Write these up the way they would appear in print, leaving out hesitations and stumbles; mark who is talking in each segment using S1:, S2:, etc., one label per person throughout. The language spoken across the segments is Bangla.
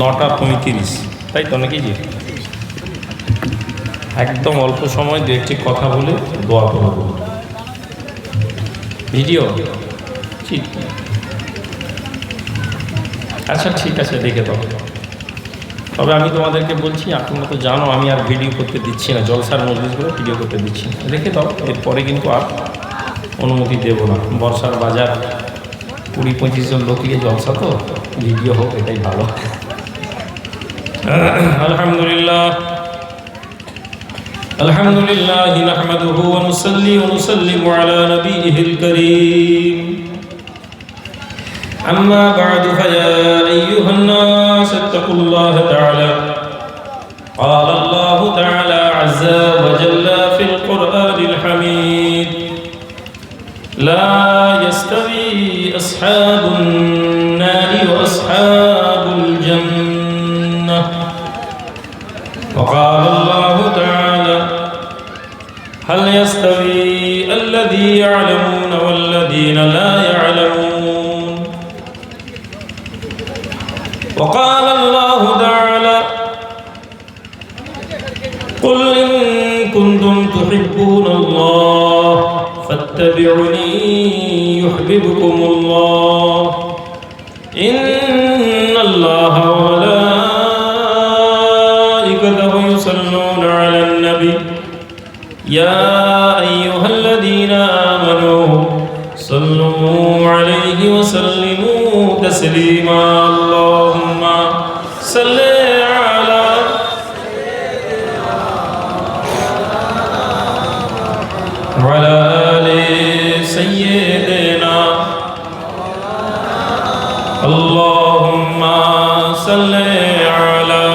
S1: 9:35, তাই তো নাকি জি? একদম অল্প সময় দু একটি কথা বলে দোয়া করব। ভিডিও ঠিক, আচ্ছা ঠিক আছে, দেখে দাও। তবে আমি তোমাদেরকে বলছি, আপনারা তো জানো আমি আর ভিডিও করতে দিচ্ছি না, জলসার মজলিসগুলো ভিডিও করতে দিচ্ছি না, রেখে দাও। এরপরে কিন্তু আর অনুমতি দেব না। বর্ষার বাজার, 20-25 জন লোক নিয়ে জলসা, তো ভিডিও হোক, এটাই ভালো। আলহামদুলিল্লাহ আলহামদুলিল্লাহ নাহমাদুহু ওয়া নুসাল্লি ওয়া নুসাল্লিমু আলা নবিয়িল কারীম। أما بعد فيا أيها الناس اتقوا الله تعالى. قال الله تعالى عز وجل في القرآن الحميد: لا يستوي أصحاب النار وأصحاب الجنة. وقال الله تعالى: هل يستوي الذي يعلمون والذين لا يعلمون. وقال الله تعالى: قل إن كنتم تحبون الله فاتبعوني يحببكم الله إن الله وملائكته يصلون على النبي يا أيها الذين آمنوا صلوا عليه وسلموا تسليما. اللهم صل على وعلى آل سيدنا. اللهم صل على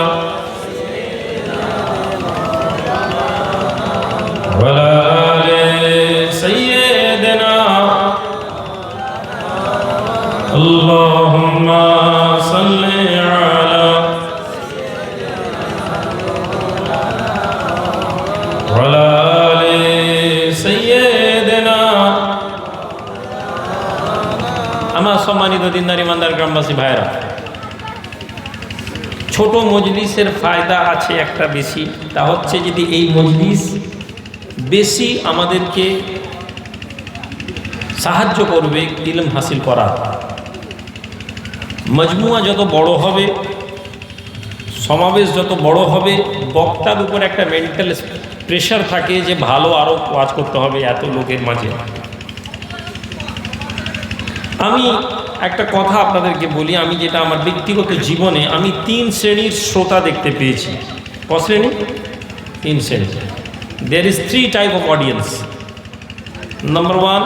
S1: وعلى آل سيدنا. اللهم صل على وعلى آل سيدنا. আমার সম্মানিত দিনদার ইমানদার গ্রামবাসী ভাইরা, ছোট মজলিসের ফায়দা আছে একটা বেশি, তা হচ্ছে যদি এই মজলিস বেশি আমাদেরকে সাহায্য করবে ইলম হাসিল করা। মজমুয়া যত বড় হবে, সমাবেশ যত বড় হবে, বক্তার উপর একটা মেন্টাল প্রেশার থাকে যে ভালো আরও ওয়াজ করতে হবে এত লোকের মাঝে। আমি একটা কথা আপনাদেরকে বলি, আমি যেটা আমার ব্যক্তিগত জীবনে আমি 3 শ্রেণীর শ্রোতা দেখতে পেয়েছি। ক শ্রেণী? 3 শ্রেণী। There is 3 type of audience. Number 1,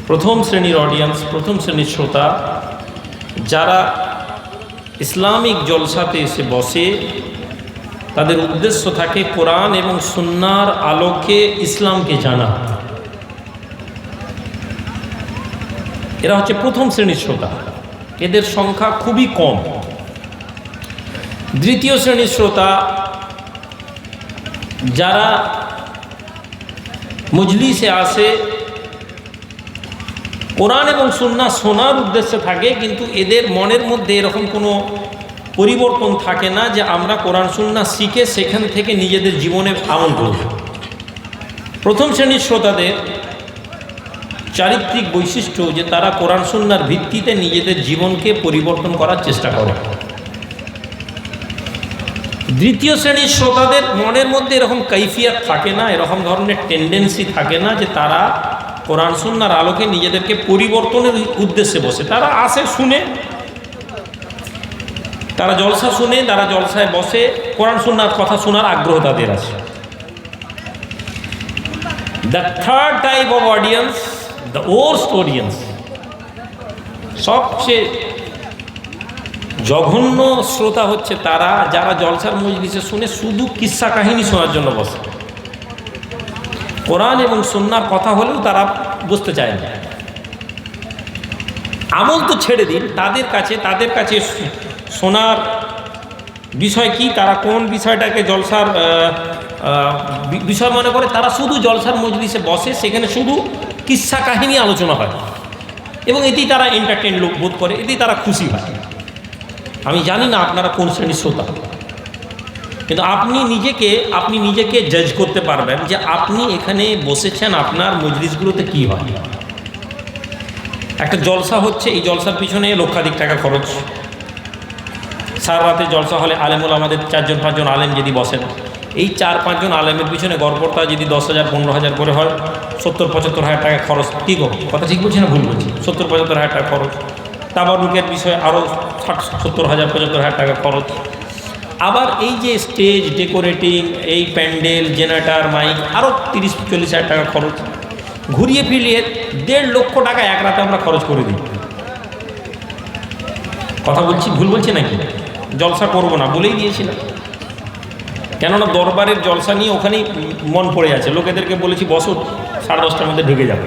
S1: প্রথম শ্রেণীর অডিয়েন্স, প্রথম শ্রেণীর শ্রোতা, যারা ইসলামিক জলসাতে এসে বসে, তাদের উদ্দেশ্য থাকে কোরআন এবং সুন্নাহর আলোকে ইসলামকে জানা। এরা হচ্ছে প্রথম শ্রেণীর শ্রোতা, এদের সংখ্যা খুবই কম। দ্বিতীয় শ্রেণীর শ্রোতা, যারা মজলিসে আসে কোরআন এবং সুন্নাহ শোনার উদ্দেশ্যে থাকে, কিন্তু এদের মনের মধ্যে এরকম কোনো পরিবর্তন থাকে না যে আমরা কোরআন সুন্নাহ শিখে সেখান থেকে নিজেদের জীবনে আমল করব। প্রথম শ্রেণীর শ্রোতাদের চারিত্রিক বৈশিষ্ট্য যে তারা কোরআন সুন্নাহর ভিত্তিতে নিজেদের জীবনকে পরিবর্তন করার চেষ্টা করে। দ্বিতীয় শ্রেণীর শ্রোতাদের মনের মধ্যে এরকম কৈফিয়ত থাকে না, এরকম ধরনের টেন্ডেন্সি থাকে না যে তারা কোরআন সুন্নাহর আলোকে নিজেদেরকে পরিবর্তনের উদ্দেশ্যে বসে। তারা আসে, শুনে, তারা জলসা শুনে, তারা জলসায় বসে, কোরআন সুন্নাহর কথা শোনার আগ্রহ তাদের আছে। The third type of audience, the worst audience, সবচেয়ে জঘন্য শ্রোতা হচ্ছে তারা যারা জলসার মজলিসে শুনে শুধু কিস্সা কাহিনী শোনার জন্য বসে। কোরআন এবং সুন্নাহর কথা হলেও তারা বুঝতে চায় না। আমল তো ছেড়ে দিন, তাদের কাছে শোনার বিষয় কি, তারা কোন বিষয়টাকে জলসার বিষয় মনে করে, তারা শুধু জলসার মজলিসে বসে, সেখানে শুধু কিস্সা কাহিনী আলোচনা হয় এবং এতেই তারা এন্টারটেইন বোধ করে, এতেই তারা খুশি হয়। আমি জানি না আপনারা কোন শ্রেণীর শ্রোতা, কিন্তু আপনি নিজেকে জাজ করতে পারবেন যে আপনি এখানে বসেছেন, আপনার মজলিসগুলোতে কি হয়। একটা জলসা হচ্ছে, এই জলসার পিছনে লক্ষাধিক টাকা খরচ। সারা রাতে জলসা হলে আলেমুল আমাদের 4-5 জন আলেম যদি বসেন, এই 4-5 জন আলেমের পিছনে গড়পড়তা যদি 10,000-15,000 করে হয়, 70-75 হাজার টাকা খরচ। ঠিক কথা ঠিক বলছি না ভুল বলছি? 70-75 হাজার টাকা খরচ। তাবারুকের বিষয়ে আরও 60-70,000-75 হাজার টাকা খরচ। আবার এই যে স্টেজ ডেকোরেটিং, এই প্যান্ডেল, জেনারেটর, মাইক, আরও 30-40 হাজার টাকা খরচ। ঘুরিয়ে ফিরিয়ে 1.5 লক্ষ টাকা এক রাতে আমরা খরচ করে দিই। কথা বলছি ভুল বলছি নাকি? জলসা করবো না বলেই দিয়েছিলাম, কেননা দরবারের জলসা নিয়ে ওখানেই মন পড়ে আছে। লোকেদেরকে বলেছি বসো, 10:30টার মধ্যে ঢুকে যাবে।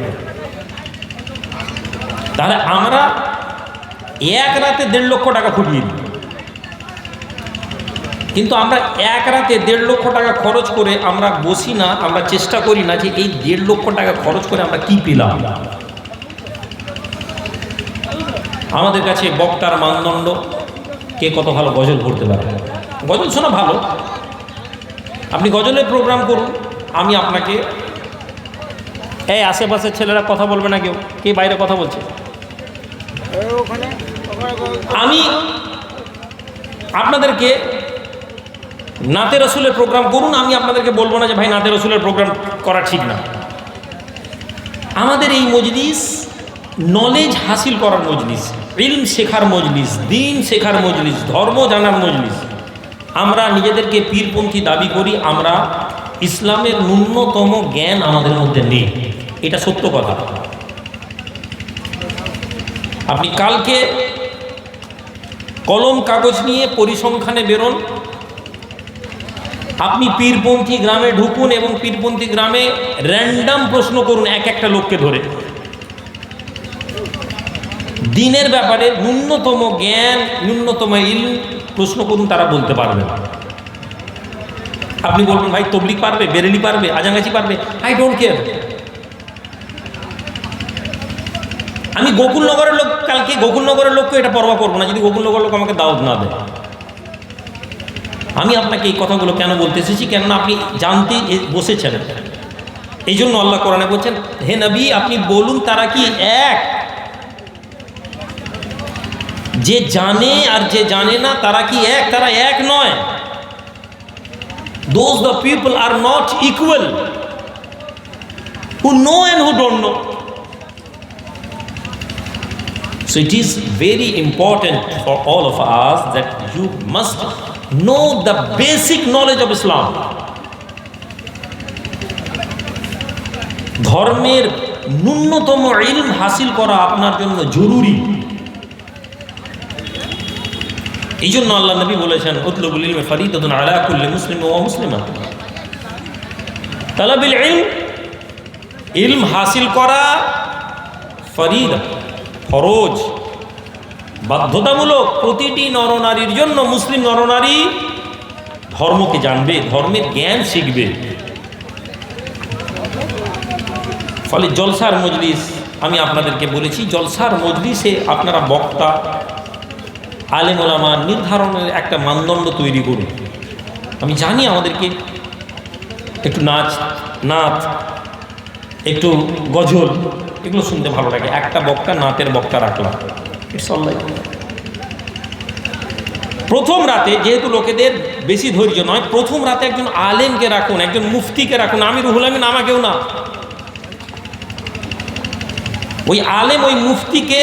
S1: তাহলে আমরা এক রাতে 1.5 লক্ষ টাকা ফুটিয়ে দিই, কিন্তু আমরা এক রাতে 1.5 লক্ষ টাকা খরচ করে আমরা বসি না, আমরা চেষ্টা করি না যে এই 1.5 লক্ষ টাকা খরচ করে আমরা কি পেলাম। আমাদের কাছে বক্তার মানদণ্ড, কে কত ভালো গজল করতে পারে। গজল শোনা ভালো, আপনি গজলের প্রোগ্রাম করুন, আমি আপনাকে, এই আশেপাশের ছেলেরা কথা বলবে না, কেউ কে বাইরে কথা বলছে, আমি আপনাদেরকে নাতে রসুলের প্রোগ্রাম করুন, আমি আপনাদেরকে বলবো না যে ভাই নাতে রসুলের প্রোগ্রাম করা ঠিক না। আমাদের এই মজলিস নলেজ হাসিল করার মজলিস, ইলম শেখার মজলিস, দিন শেখার মজলিস, ধর্ম জানার মজলিস। আমরা নিজেদেরকে পীরপন্থী দাবি করি, আমরা ইসলামের ন্যূনতম জ্ঞান আমাদের মধ্যে নেই, এটা সত্য কথা। আপনি কালকে কলম কাগজ নিয়ে পরিসংখ্যানে বেরোন, আপনি পীরপন্থী গ্রামে ঢুকুন এবং পীরপন্থী গ্রামে র্যান্ডাম প্রশ্ন করুন একটা লোককে ধরে, দিনের ব্যাপারে ন্যূনতম জ্ঞান, ন্যূনতম ইলম প্রশ্ন করুন, তারা বলতে পারবে না। আপনি বলবেন ভাই তবলিগ পারবে, বেরেলি পারবে, আজাঙ্গাছি পারবে, আই ডোন্ট কেয়ার। আমি গোকুলনগরের লোক, কালকে গোকুলনগরের লোককে এটা পরোয়া করবো না যদি গোকুলনগরের লোক আমাকে দাওয়াত না দেয়। আমি আপনাকে এই কথাগুলো কেন বলতে এসেছি, কেননা আপনি জানতে বসেছেন। এই জন্য আল্লাহ কোরআনে বলছেন, হে নবী আপনি বলুন তারা কি এক? যে জানে আর যে জানে না তারা কি এক? তারা এক নয়। Those the people are not equal, who know and who don't know. So it is very important for all of us that you must know the basic knowledge of Islam. ধর্মের ন্যূনতম ইলম হাসিল করা আপনার জন্য জরুরি। এই জন্য আল্লাহ নবী বলেছেন, উতলুবুল ইলম ফরিদাতুন আলা কুল্লি মুসলিম ওয়া মুসলিমা। তালাবুল ইলম, ইলম হাসিল করা ফরিদা, ফরজ, বাধ্যতামূলক প্রতিটি নরনারীর জন্য। মুসলিম নরনারী ধর্মকে জানবে, ধর্মের জ্ঞান শিখবে। ফলে জলসার মজলিস, আমি আপনাদেরকে বলেছি, জলসার মজলিসে আপনারা বক্তা, আলেম ওলামা নির্ধারণের একটা মানদণ্ড তৈরি করুন। আমি জানি আমাদেরকে একটু নাচ, একটু গজল, এগুলো শুনতে ভালো লাগে। একটা বক্তা, নাতের বক্তা রাখলাম, ইটস অল রাইট। প্রথম রাতে যেহেতু লোকেদের বেশি ধৈর্য নয়, প্রথম রাতে একজন আলেমকে রাখুন, একজন মুফতিকে রাখুন। আমি রুহুল আমিন আমাকেও না, ওই আলেম ওই মুফতিকে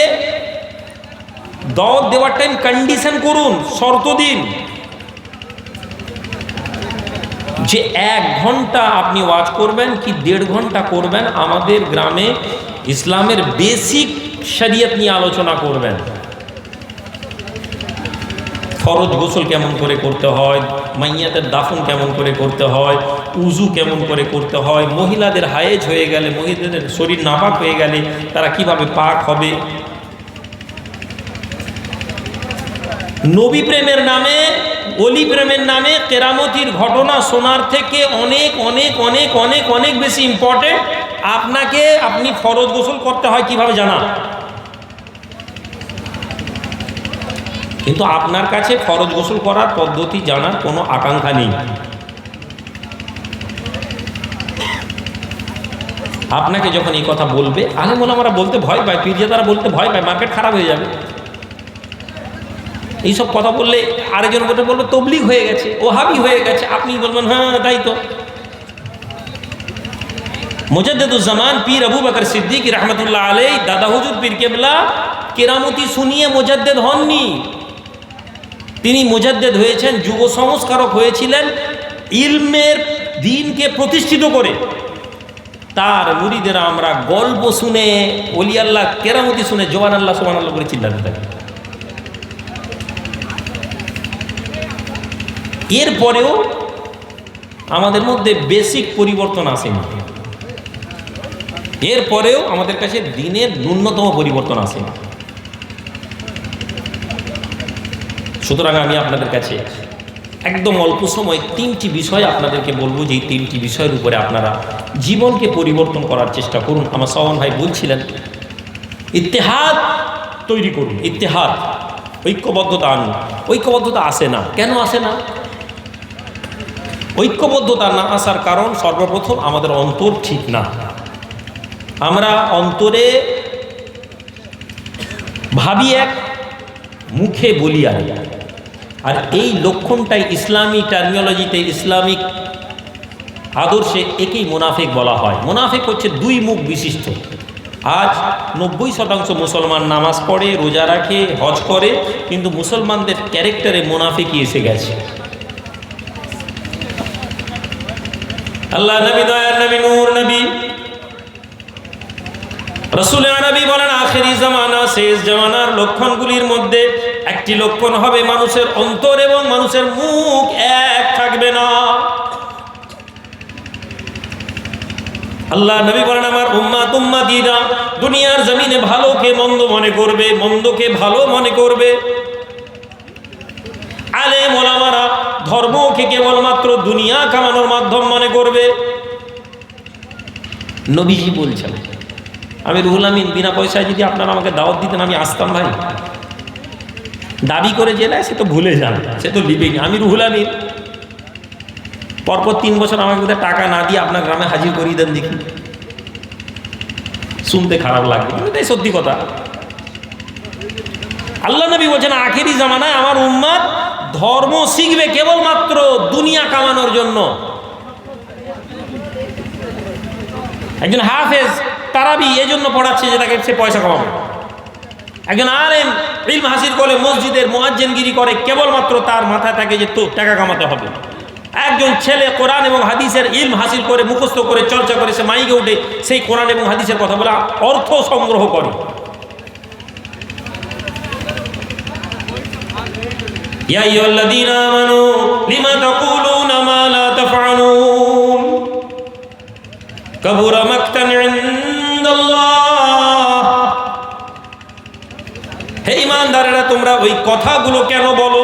S1: দাওয়াত দেওয়ার টাইম কন্ডিশন করুন, শর্ত দিন যে 1 ঘন্টা আপনি ওয়াজ করবেন কি 1.5 ঘন্টা করবেন, আমাদের গ্রামে ইসলামের বেসিক শরিয়ত নিয়ে আলোচনা করবেন। ফরজ গোসল কেমন করে করতে হয়, মাইয়াতের দাফন কেমন করে করতে হয়, উজু কেমন করে করতে হয়, মহিলাদের হায়েজ হয়ে গেলে, মহিলাদের শরীর নাপাক হয়ে গেলে তারা কিভাবে পাক হবে। নবী প্রেমের নামে, অলি প্রেমের নামে কেরামতির ঘটনা শোনার থেকে অনেক অনেক অনেক অনেক অনেক বেশি ইম্পর্টেন্ট আপনাকে আপনি ফরজ গোসল করতে হয় কিভাবে জানা। কিন্তু আপনার কাছে ফরজ গোসল করার পদ্ধতি জানার কোনো আকাঙ্ক্ষা নেই। আপনাকে যখন এই কথা বলবে, আলেম ওলামারা বলতে ভয় পায়, পীরজাদারা বলতে ভয় পায়, মার্কেট খারাপ হয়ে যাবে। এইসব কথা বললে আরেকজন বলবে তবলিগ হয়ে গেছে, ওহাবি হয়ে গেছে, আপনি বলবেন হ্যাঁ তাই তো। মুজাদ্দিদুজ্জামান পীর আবু বকর সিদ্দিক রহমতুল্লাহ আলাইহি, দাদা হুজুর পীর কেবলা কেরামতি শুনিয়ে মুজাদ্দিদ হননি, তিনি মুজাদ্দিদ হয়েছেন, যুগ সংস্কারক হয়েছিলেন, ইলমের দ্বীনকে প্রতিষ্ঠিত করে। তার মুরিদেরা আমরা গল্প শুনে, ওলি আল্লাহ কেরামতি শুনে জোয়ান আল্লাহ সুবহান আল্লাহ করে চিল্লাতে থাকি। এরপরেও আমাদের মধ্যে বেসিক পরিবর্তন আসেনি, এরপরেও আমাদের কাছে দিনের ন্যূনতম পরিবর্তন আসেনি। সুতরাং আমি আপনাদের কাছে একদম অল্প সময় 3টি বিষয় আপনাদেরকে বলবো, যে এই 3টি বিষয়ের উপরে আপনারা জীবনকে পরিবর্তন করার চেষ্টা করুন। আমার শাওন ভাই বলছিলেন ইত্তেহাদ তৈরি করুন, ইত্তেহাদ, ঐক্যবদ্ধতা আনুন। ঐক্যবদ্ধতা আসে না, কেন আসে না? ঐক্যবদ্ধতা না আসার কারণ সর্বপ্রথম আমাদের অন্তর ঠিক না। আমরা অন্তরে ভাবি এক, মুখে বলি আর, আর এই লক্ষণটাই ইসলামী টার্মিনোলজিতে, ইসলামিক আদর্শে একেই মুনাফিক বলা হয়। মুনাফিক হচ্ছে 2 মুখ বিশিষ্ট। আজ 90% মুসলমান নামাজ পড়ে, রোজা রাখে, হজ করে, কিন্তু মুসলমানদের ক্যারেক্টারে মুনাফিকই এসে গেছে। আল্লাহ নবী, দয়ার নবী, নূর নবী, রাসূল আরবি বলেন আখেরি জামানা, শেষ জামানার লক্ষণগুলির মধ্যে একটি লক্ষণ হবে মানুষের অন্তর এবং মানুষের মুখ এক থাকবে না। আল্লাহ নবী বলেন আমার উম্মাত উম্মাতীরা দুনিয়ার জমিনে ভালোকে মন্দ মনে করবে, মন্দকে ভালো মনে করবে। আলেম ওলামারা ধর্মকে কেবলমাত্র দুনিয়া কামানোর মাধ্যম মনে করবে। নবীজি বলছেন, আমি রুহুল আমিন, বিনা পয়সায় যদি আপনারা আমাকে দাওয়াত দিতেন আমি আসতাম ভাই। দাবি করে জেলায় সে তো ভুলে যান, সে তো লিবেই। আমি রুহুল আমিন, পরপর 3 বছর আমাকে বোধহয় টাকা না দিয়ে আপনার গ্রামে হাজির করিয়ে দেন দেখি, শুনতে খারাপ লাগবে কিন্তু তাই সত্যি কথা। আল্লাহ নবী বলছেন আখেরি জামানায় আমার উম্মত ধর্ম শিখবে কেবলমাত্র দুনিয়া কামানোর জন্য। একজন হাফেজ তারাবি এজন্য পড়াচ্ছে যে তাকে সে পয়সা কামাবে। একজন আলেম ইলম হাসিল করে মসজিদের মুয়াজ্জিনগিরি করে কেবলমাত্র তার মাথায় থাকে যে তো টাকা কামাতে হবে। একজন ছেলে কোরআন এবং হাদিসের ইলম হাসিল করে, মুখস্থ করে, চর্চা করে, সে মাইকে উঠে সেই কোরআন এবং হাদিসের কথা বলে অর্থ সংগ্রহ করে। ইয়া আইয়ুহাল্লাযীনা আমানু লিমা তাকুলুনা মা লা তাফআলুন কাবুরা মাকতান ইনদাল্লাহ। হে ঈমানদারেরা, তোমরা ওই কথাগুলো কেন বলো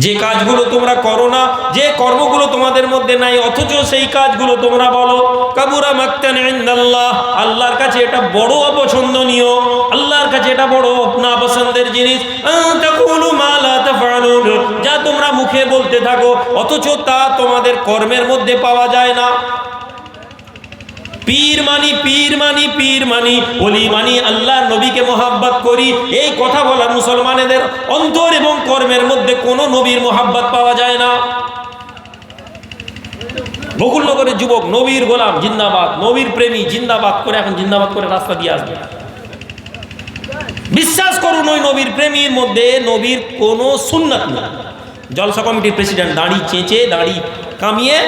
S1: যে কাজগুলো তোমরা করো না, যে কর্মগুলো তোমাদের মধ্যে নাই, অথচ সেই কাজগুলো তোমরা বলো। কাবুরা মাকতান ইনদাল্লাহ, আল্লাহর কাছে এটা বড় অপছন্দনীয়, আল্লাহর কাছে এটা বড় নাপছন্দের জিনিস। তাকুলু মা লা তাফআলুন, যা তোমরা মুখে বলতে থাকো অথচ তা তোমাদের কর্মের মধ্যে পাওয়া যায় না। পীর মানি, পীর মানি, পীর মানি, ওলি মানি, আল্লাহ নবীকে মোহাব্বত করি, এই কথা বলা মুসলমানদের অন্তর এবং কর্মের মধ্যে কোনো নবীর মোহাব্বত পাওয়া যায় না। বকুলনগরের যুবক নবীর গোলাম জিন্দাবাদ, নবীর প্রেমী জিন্দাবাদ করে এখন জিন্দাবাদ করে রাস্তা দিয়ে আসবে। বিশ্বাস করুন ওই নবীর প্রেমীর মধ্যে নবীর কোনো সুন্নাত নেই। জলসা কমিটির প্রেসিডেন্ট দাড়ি চেঁচে, দাড়ি কামিয়ে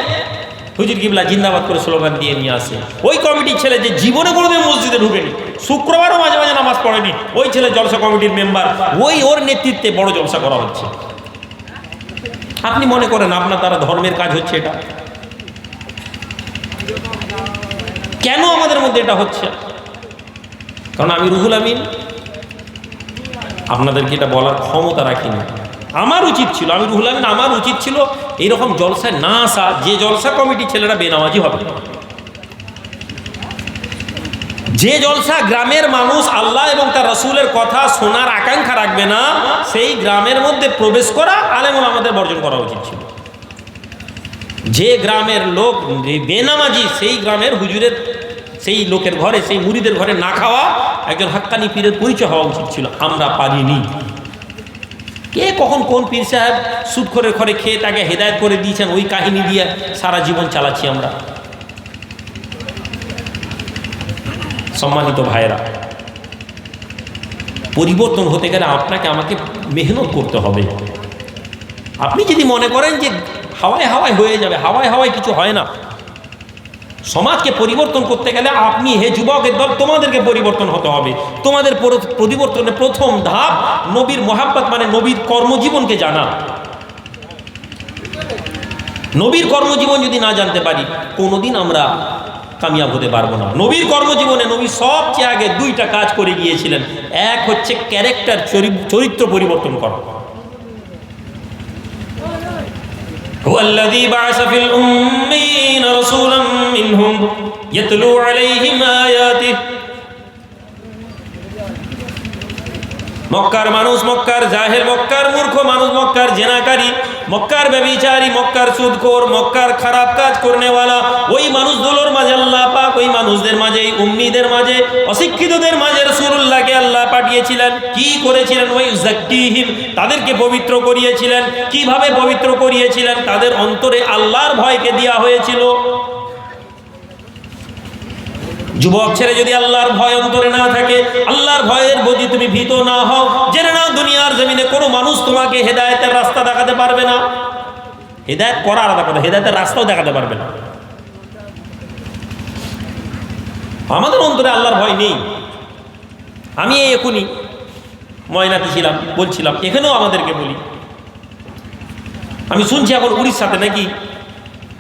S1: হুজুর কিবলা জিন্দাবাদ করে স্লোগান দিয়ে নিয়ে আসে। ওই কমিটির ছেলে যে জীবনে কোনোদিন মসজিদে ঢুকেনি, শুক্রবারও মাঝে মাঝে নামাজ পড়েনি, ওই ছেলে জলসা কমিটির মেম্বার, ওর নেতৃত্বে বড় জলসা করা হচ্ছে। আপনি মনে করেন আপনার দ্বারা ধর্মের কাজ হচ্ছে এটা? কেন আমাদের মধ্যে এটা হচ্ছে? কারণ আমি রুহুল আমিন আপনাদেরকে এটা বলার ক্ষমতা রাখিনি। আমার উচিত ছিল, আমি রুহুল আমিন, আমার উচিত ছিল এইরকম জলসায় না আসা, যে জলসা কমিটির ছেলেরা বেনামাজি হবে। যে জলসা গ্রামের মানুষ আল্লাহ এবং তার রাসূলের কথা শোনার আকাঙ্ক্ষা রাখবে না, সেই গ্রামের মধ্যে প্রবেশ করা আলেমুল আমাদের বর্জন করা উচিত ছিল। যে গ্রামের লোক বেনামাজি, সেই গ্রামের হুজুরের, সেই লোকের ঘরে, সেই মুরিদের ঘরে না খাওয়া একজন হাক্কানি পীরের পরিচয় হওয়া উচিত ছিল। আমরা পারিনি। কে কখন কোন পীর সাহেব সুদ করে ঘরে খেয়ে তাকে হেদায়েত করে দিয়েছেন, ওই কাহিনী দিয়ে সারা জীবন চালাচ্ছি আমরা। সম্মানিত ভাইরা, পরিবর্তন হতে গেলে আপনাকে আমাকে মেহনত করতে হবে। আপনি যদি মনে করেন যে হাওয়ায় হাওয়ায় হয়ে যাবে, হাওয়ায় হাওয়ায় কিছু হয় না। সমাজকে পরিবর্তন করতে গেলে আপনি, হে যুবকের দল, তোমাদেরকে পরিবর্তন হতে হবে। তোমাদের পরিবর্তনের প্রথম ধাপ নবীর মোহাব্বত, মানে নবীর কর্মজীবনকে জানা। নবীর কর্মজীবন যদি না জানতে পারি, কোনোদিন আমরা কামিয়াব হতে পারবো না। নবীর কর্মজীবনে নবী সবচেয়ে আগে দুইটা কাজ করে গিয়েছিলেন। এক হচ্ছে ক্যারেক্টার, চরিত্র পরিবর্তন করা। هو الذي بعث في الأميين رسولا منهم يتلو عليهم آياته। মক্কার মানুষ, মক্কার জাহেল, মক্কার মূর্খ মানুষ, মক্কার জেনাকারী, মক্কার ব্যভিচারী, মক্কার সুদখোর, মক্কার খারাপ কাজ করনেওয়ালা, ওই মানুষগুলোর মাঝে আল্লাহ পাক, ওই মানুষদের মাঝে, উম্মীদের মাঝে, অশিক্ষিতদের মাঝে রাসূলুল্লাহকে আল্লাহ পাঠিয়েছিলেন। কি করেছিলেন? ওই যাক্কিহিম, তাদেরকে পবিত্র করিয়েছিলেন। কিভাবে পবিত্র করিয়েছিলেন? তাদের অন্তরে আল্লাহর ভয়কে দেওয়া হয়েছিল। যুবক ছেলে, যদি আল্লাহর ভয় অন্তরে না থাকে, আল্লাহর ভয়ের প্রতি তুমি ভীত না হও, জেনে নাও দুনিয়ার জমিনে কোনো মানুষ তোমাকে হেদায়েতের রাস্তা দেখাতে পারবে না। হেদায়েত করা আলাদা কথা, হেদায়েতের রাস্তাও দেখাতে পারবে না। আমাদের অন্তরে আল্লাহর ভয় নেই। আমি এখনই ময়নাতে ছিলাম, বলছিলাম, এখানেও আমাদেরকে বলি, আমি শুনছি এখন উড়িষ্যাতে নাকি,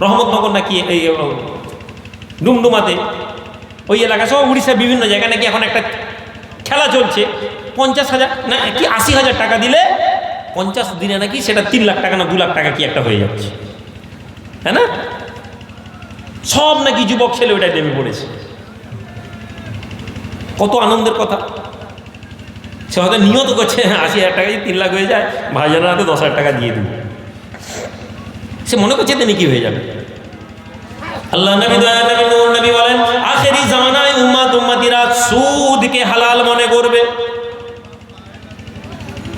S1: রহমতনগর নাকি, এই ডুমডুমাতে, ওই এলাকা সব উড়িষ্যার বিভিন্ন জায়গায় নাকি এখন একটা খেলা চলছে। 50,000 না কি 80,000 টাকা দিলে 50 দিনে নাকি সেটা 3 লাখ টাকা না 2 লাখ টাকা কি একটা হয়ে যাচ্ছে, হ্যাঁ না? সব নাকি যুবক ছেলে ওটাই নেমে পড়েছে। কত আনন্দের কথা। সে হয়তো নিয়ত করছে 80,000 টাকা যদি 3 লাখ হয়ে যায়, ভাইজানের হাতে 10,000 টাকা দিয়ে দিবে। সে মনে করছে তেমনি কি হয়ে যাবে। আল্লাহ নবী, দয়ার নবী, নূর নবী বলেন, আখেরি জামানায় উম্মতিরা সুদকে হালাল মনে করবে।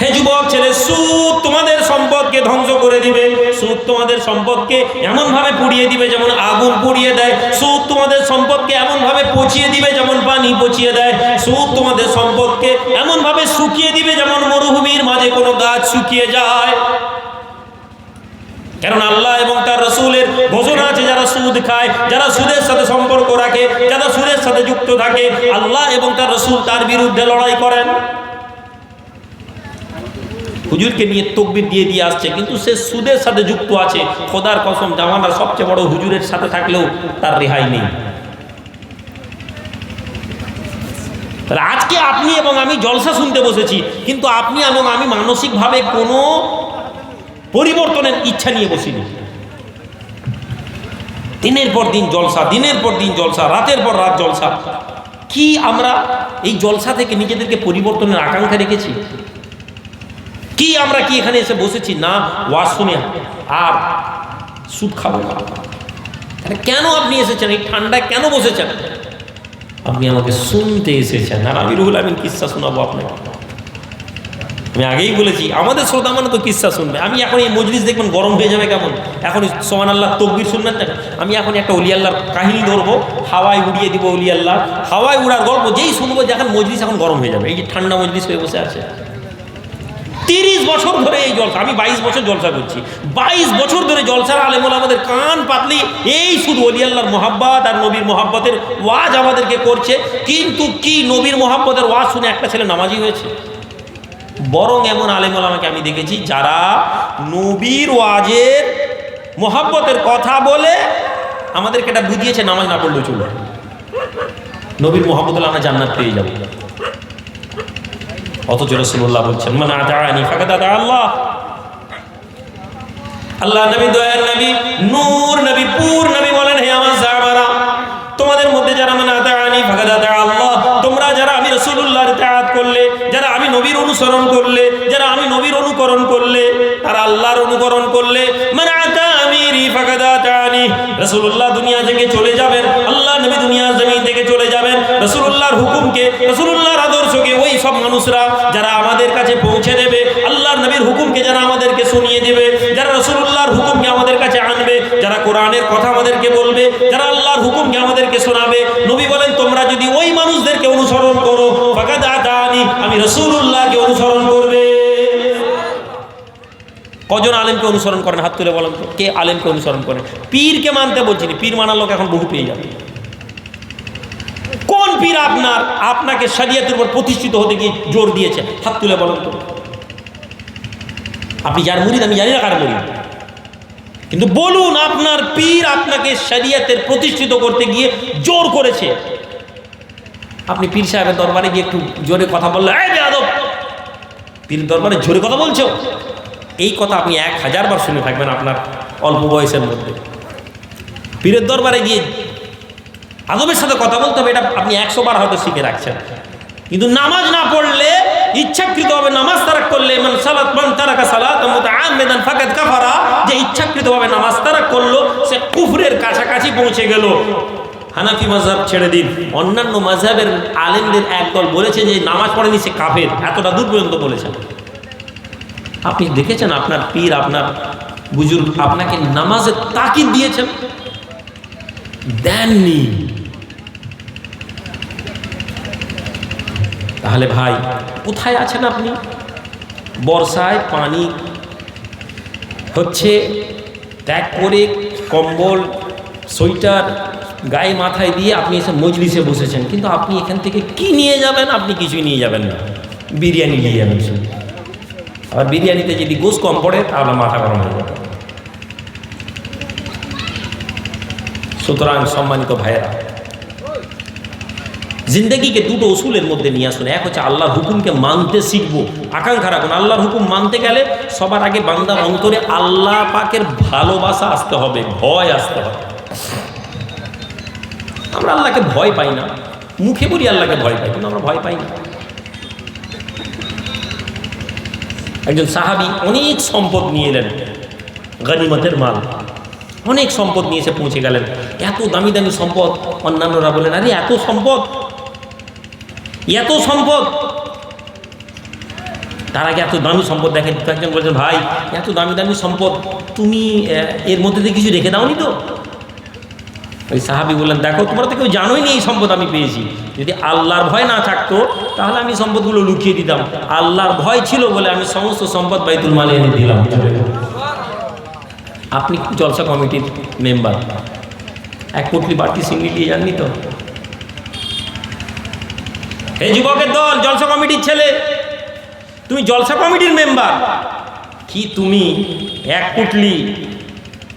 S1: হে যুবক ছেলে, সুদ তোমাদের সম্পদকে ধ্বংস করে দিবে। সুদ তোমাদের সম্পদকে এমন ভাবে পুড়িয়ে দিবে যেমন আগুন পুড়িয়ে দেয়। সুদ তোমাদের সম্পদকে এমন ভাবে পচিয়ে দিবে যেমন পানি পচিয়ে দেয়। সুদ তোমাদের সম্পদকে এমন ভাবে শুকিয়ে দিবে যেমন মরুভূমির মাঝে কোনো গাছ শুকিয়ে যায়। কারণ আল্লাহ এবং তার রাসূলের ঘোষণা আছে, যারা সুদ খায়, যারা সুদের সাথে সম্পর্ক রাখে, যারা সুদের সাথে যুক্ত থাকে, আল্লাহ এবং তার রাসূল তার বিরুদ্ধে লড়াই করেন। হুজুরকে নিয়ে তাকবীর দিয়ে দিয়ে আসছে, কিন্তু সে সুদের সাথে যুক্ত আছে। খোদার কসম, জামানার সবচেয়ে বড় হুজুরের সাথে থাকলেও তার রেহাই নেই। আজকে আপনি এবং আমি জলসা শুনতে বসেছি, কিন্তু আপনি এবং আমি মানসিকভাবে কোনো পরিবর্তনের ইচ্ছা নিয়ে বসিনি। দিনের পর দিন জলসা, দিনের পর দিন জলসা, রাতের পর রাত জলসা। কি আমরা এই জলসা থেকে নিজেদেরকে পরিবর্তনের আকাঙ্ক্ষা রেখেছি? কি আমরা কি এখানে এসে বসেছি না ওয়াজ শুনে আর সুদ খাবো না? কেন আপনি এসেছেন? এই ঠান্ডায় কেন বসেছেন? আপনি আমাকে শুনতে এসেছেন, আর আমি রুহুল আমিন কিসসা শোনাবো আপনাকে। আমি আগেই বলেছি, আমাদের শ্রোতা মানে তো কিসসা শুনবে। আমি এখন এই মজলিস দেখবেন গরম হয়ে যাবে কেমন। এখন সুবহানাল্লাহ তাকবীর শুনবেন না, আমি এখন একটা ওলি আল্লাহর কাহিনী ধরবো, হাওয়ায় উড়িয়ে দিব ওলি আল্লাহ, হাওয়ায় উড়ার গল্প যেই শুনবো, যখন মজলিস এখন গরম হয়ে যাবে। এই যে ঠান্ডা মজলিস হয়ে বসে আছে, 30 বছর ধরে এই জলসা, আমি 22 বছর জলসা করছি, 22 বছর ধরে জলসার আলেমুল আমাদের কান পাতলি এই শুধু ওলি আল্লাহর মোহাব্বত আর নবীর মোহাব্বতের ওয়াজ আমাদেরকে করছে। কিন্তু কি নবীর মোহাব্বতের ওয়াজ শুনে একটা ছেলে নামাজি হয়েছে? বরং এমন আলেমুল আমাকে আমি দেখেছি যারা নবীর ওয়াজের মোহাব্বতের কথা বলে আমাদেরকে এটা বুঝিয়েছে নামাজ না পড়লেও চলবে, নবীর মোহাব্বত হলে আমরা জান্নাত পেয়ে যাবো। অথচ রাসূলুল্লাহ বলছেন, মান আতাআনি ফাকাদ আতা আল্লাহ। আল্লাহ নবী, দয়ার নবী, নূর নবী, পুর নবী বলেন, হে আমার সাহাবারা, তোমাদের মধ্যে যারা মান আতাআনি ফাকাদ আতা আল্লাহ, অনুসরণ করলে, যারা আমি নবীর অনুকরণ করলে, তারা আল্লাহর অনুকরণ করলে, মান আতা আমিরি ফাকাদ আতানি, রাসূলুল্লাহ দুনিয়া থেকে চলে যাবেন, আল্লাহ নবী দুনিয়া জমিন থেকে চলে যাবেন, রাসূলুল্লাহর হুকুমকে, রাসূলুল্লাহর আদর্শকে ওই সব মানুষরা যারা আমাদের কাছে পৌঁছে দেবে, আল্লাহর নবীর হুকুমকে যারা আমাদেরকে শুনিয়ে দেবে, যারা রাসূলুল্লাহর হুকুমকে আমাদের কাছে আনবে, যারা কোরআনের কথা আমাদেরকে বলবে, যারা আল্লাহর হুকুমকে আমাদেরকে শোনাবে, নবী বলেন তোমরা যদি ওই মানুষদেরকে অনুসরণ করো, ফাকাদ আতানি, আমি রাসূলুল্লাহকে অনুসরণ করবে। কজন আলেমকে অনুসরণ করেন? হাত তুলে বলেন তো, কে আলেমকে অনুসরণ করেন? পীরকে মানতে বলছি না, পীর মানার লোক এখন বহু পেয়ে যাবে। কোন পীর আপনাকে শরীয়তের উপর প্রতিষ্ঠিত হতে গিয়ে জোর দিয়েছে? হাত তুলে বলেন তো। আপনি যার মুরিদ, আমি জানি না কার মুরিদ, কিন্তু বলুন আপনার পীর আপনাকে শরীয়তের প্রতিষ্ঠিত করতে গিয়ে জোর করেছে। আপনি পীর সাহেবের দরবারে গিয়ে একটু জোরে কথা বললে, এই বেয়াদব, পীর দরবারে জোরে কথা বলছো, এই কথা আপনি 1000 বার শুনে থাকবেন আপনার অল্প বয়সের মধ্যে। পীরের দরবারে গিয়ে আদবের সাথে কথা বলতে হবে, এটা আপনি 100 বার হয়তো শিখে রাখছেন, কিন্তু নামাজ না পড়লে, ইচ্ছাকৃতভাবে নামাজ তারাক করলে, মান তারাকা সালাতান মুতাআম্মিদান ফাকাদ কাফারা, যে ইচ্ছাকৃতভাবে নামাজ তারাক করলো সে কুফরের কাছাকাছি পৌঁছে গেল। হানাফি মাযহাব ছেড়ে দিন, অন্যান্য মাযহাবের আলেমদের একদল বলেছে যে নামাজ পড়েনি সে কাফের, এতটা দূর পর্যন্ত বলেছেন। আপনি দেখেছেন আপনার পীর, আপনার বুজুর্গ আপনাকে নামাজের তাকিদ দিয়েছেন? দেননি। তাহলে ভাই কোথায় আছেন আপনি? বর্ষায় পানি হচ্ছে, ত্যাগ করে কম্বল সোয়েটার গায়ে মাথায় দিয়ে আপনি এসে মজলিসে বসেছেন, কিন্তু আপনি এখান থেকে কি নিয়ে যাবেন? আপনি কিছুই নিয়ে যাবেন না, বিরিয়ানি নিয়ে যাবেন। আর বিরিয়ানিতে যদি গোশ কম পড়ে তাহলে মাথা গরম হয়ে যাবে। সুতরাং সম্মানিত ভাইয়েরা, জিন্দগিকে দুটো উসুলের মধ্যে নিয়ে আসুন। এক হচ্ছে আল্লাহর হুকুমকে মানতে শিখবো, আকাঙ্ক্ষা রাখুন। আল্লাহর হুকুম মানতে গেলে সবার আগে বান্দার অন্তরে আল্লাহ পাকের ভালোবাসা আসতে হবে, ভয় আসতে হবে। আমরা আল্লাহকে ভয় পাই না, মুখে বলি আল্লাহকে ভয় পাই, কিন্তু আমরা ভয় পাই না। একজন সাহাবী অনেক সম্পদ নিয়ে এলেন, গনিমতের মাল, অনেক সম্পদ নিয়ে এসে পৌঁছে গেলেন। এত দামি দামি সম্পদ, অন্যান্যরা বলেন আরে এত সম্পদ, এত সম্পদ। তার আগে এত দামি সম্পদ দেখেন, একজন বলছেন ভাই এত দামি দামি সম্পদ তুমি এর মধ্যে দিয়ে কিছু রেখে দাওনি তো? ওই সাহাবী বললেন দেখো তোমরা তো কেউ জানোই নি এই সম্পদ আমি পেয়েছি। যদি আল্লাহর ভয় না থাকতো তাহলে আমি সম্পদগুলো লুকিয়ে দিতাম, আল্লাহর ভয় ছিল বলে আমি সমস্ত সম্পদ বাইতুল মালে এনে দিলাম। আপনি জলসা কমিটির মেম্বার, 1 পুটলি বাড়তি সিন্নি দিয়ে যাননি তো? এই যুবকের দল, জলসা কমিটির ছেলে, তুমি জলসা কমিটির মেম্বার, কি তুমি 1 পুটলি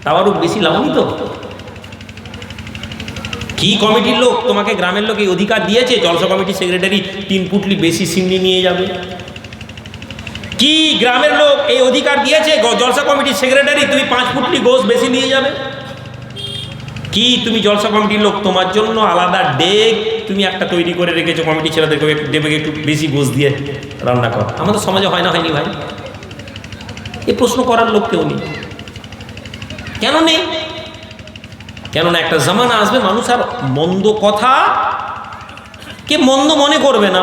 S1: তারও বেশি লাভনি তো? কি কমিটির লোক তোমাকে, গ্রামের লোক এই অধিকার দিয়েছে জলসা কমিটির সেক্রেটারি 3 পুটলি বেশি সিন্নি নিয়ে যাবে? কি গ্রামের লোক এই অধিকার দিয়েছে জলসা কমিটির সেক্রেটারি তুমি 5 পুটলি গোশ বেশি নিয়ে যাবে? কি তুমি জলসা কমিটির লোক, তোমার জন্য আলাদা ডেক তুমি একটা তৈরি করে রেখেছো, কমিটি ছেলেদেরকে দেবে একটু বেশি গোশ দিয়ে রান্না কর? আমাদের সমাজে হয় না, হয়নি ভাই? এই প্রশ্ন করার লোক কেউ নেই। কেন নেই? কেননা একটা জামানা আসবে মানুষ আর মন্দ কথা কে মন্দ মনে করবে না,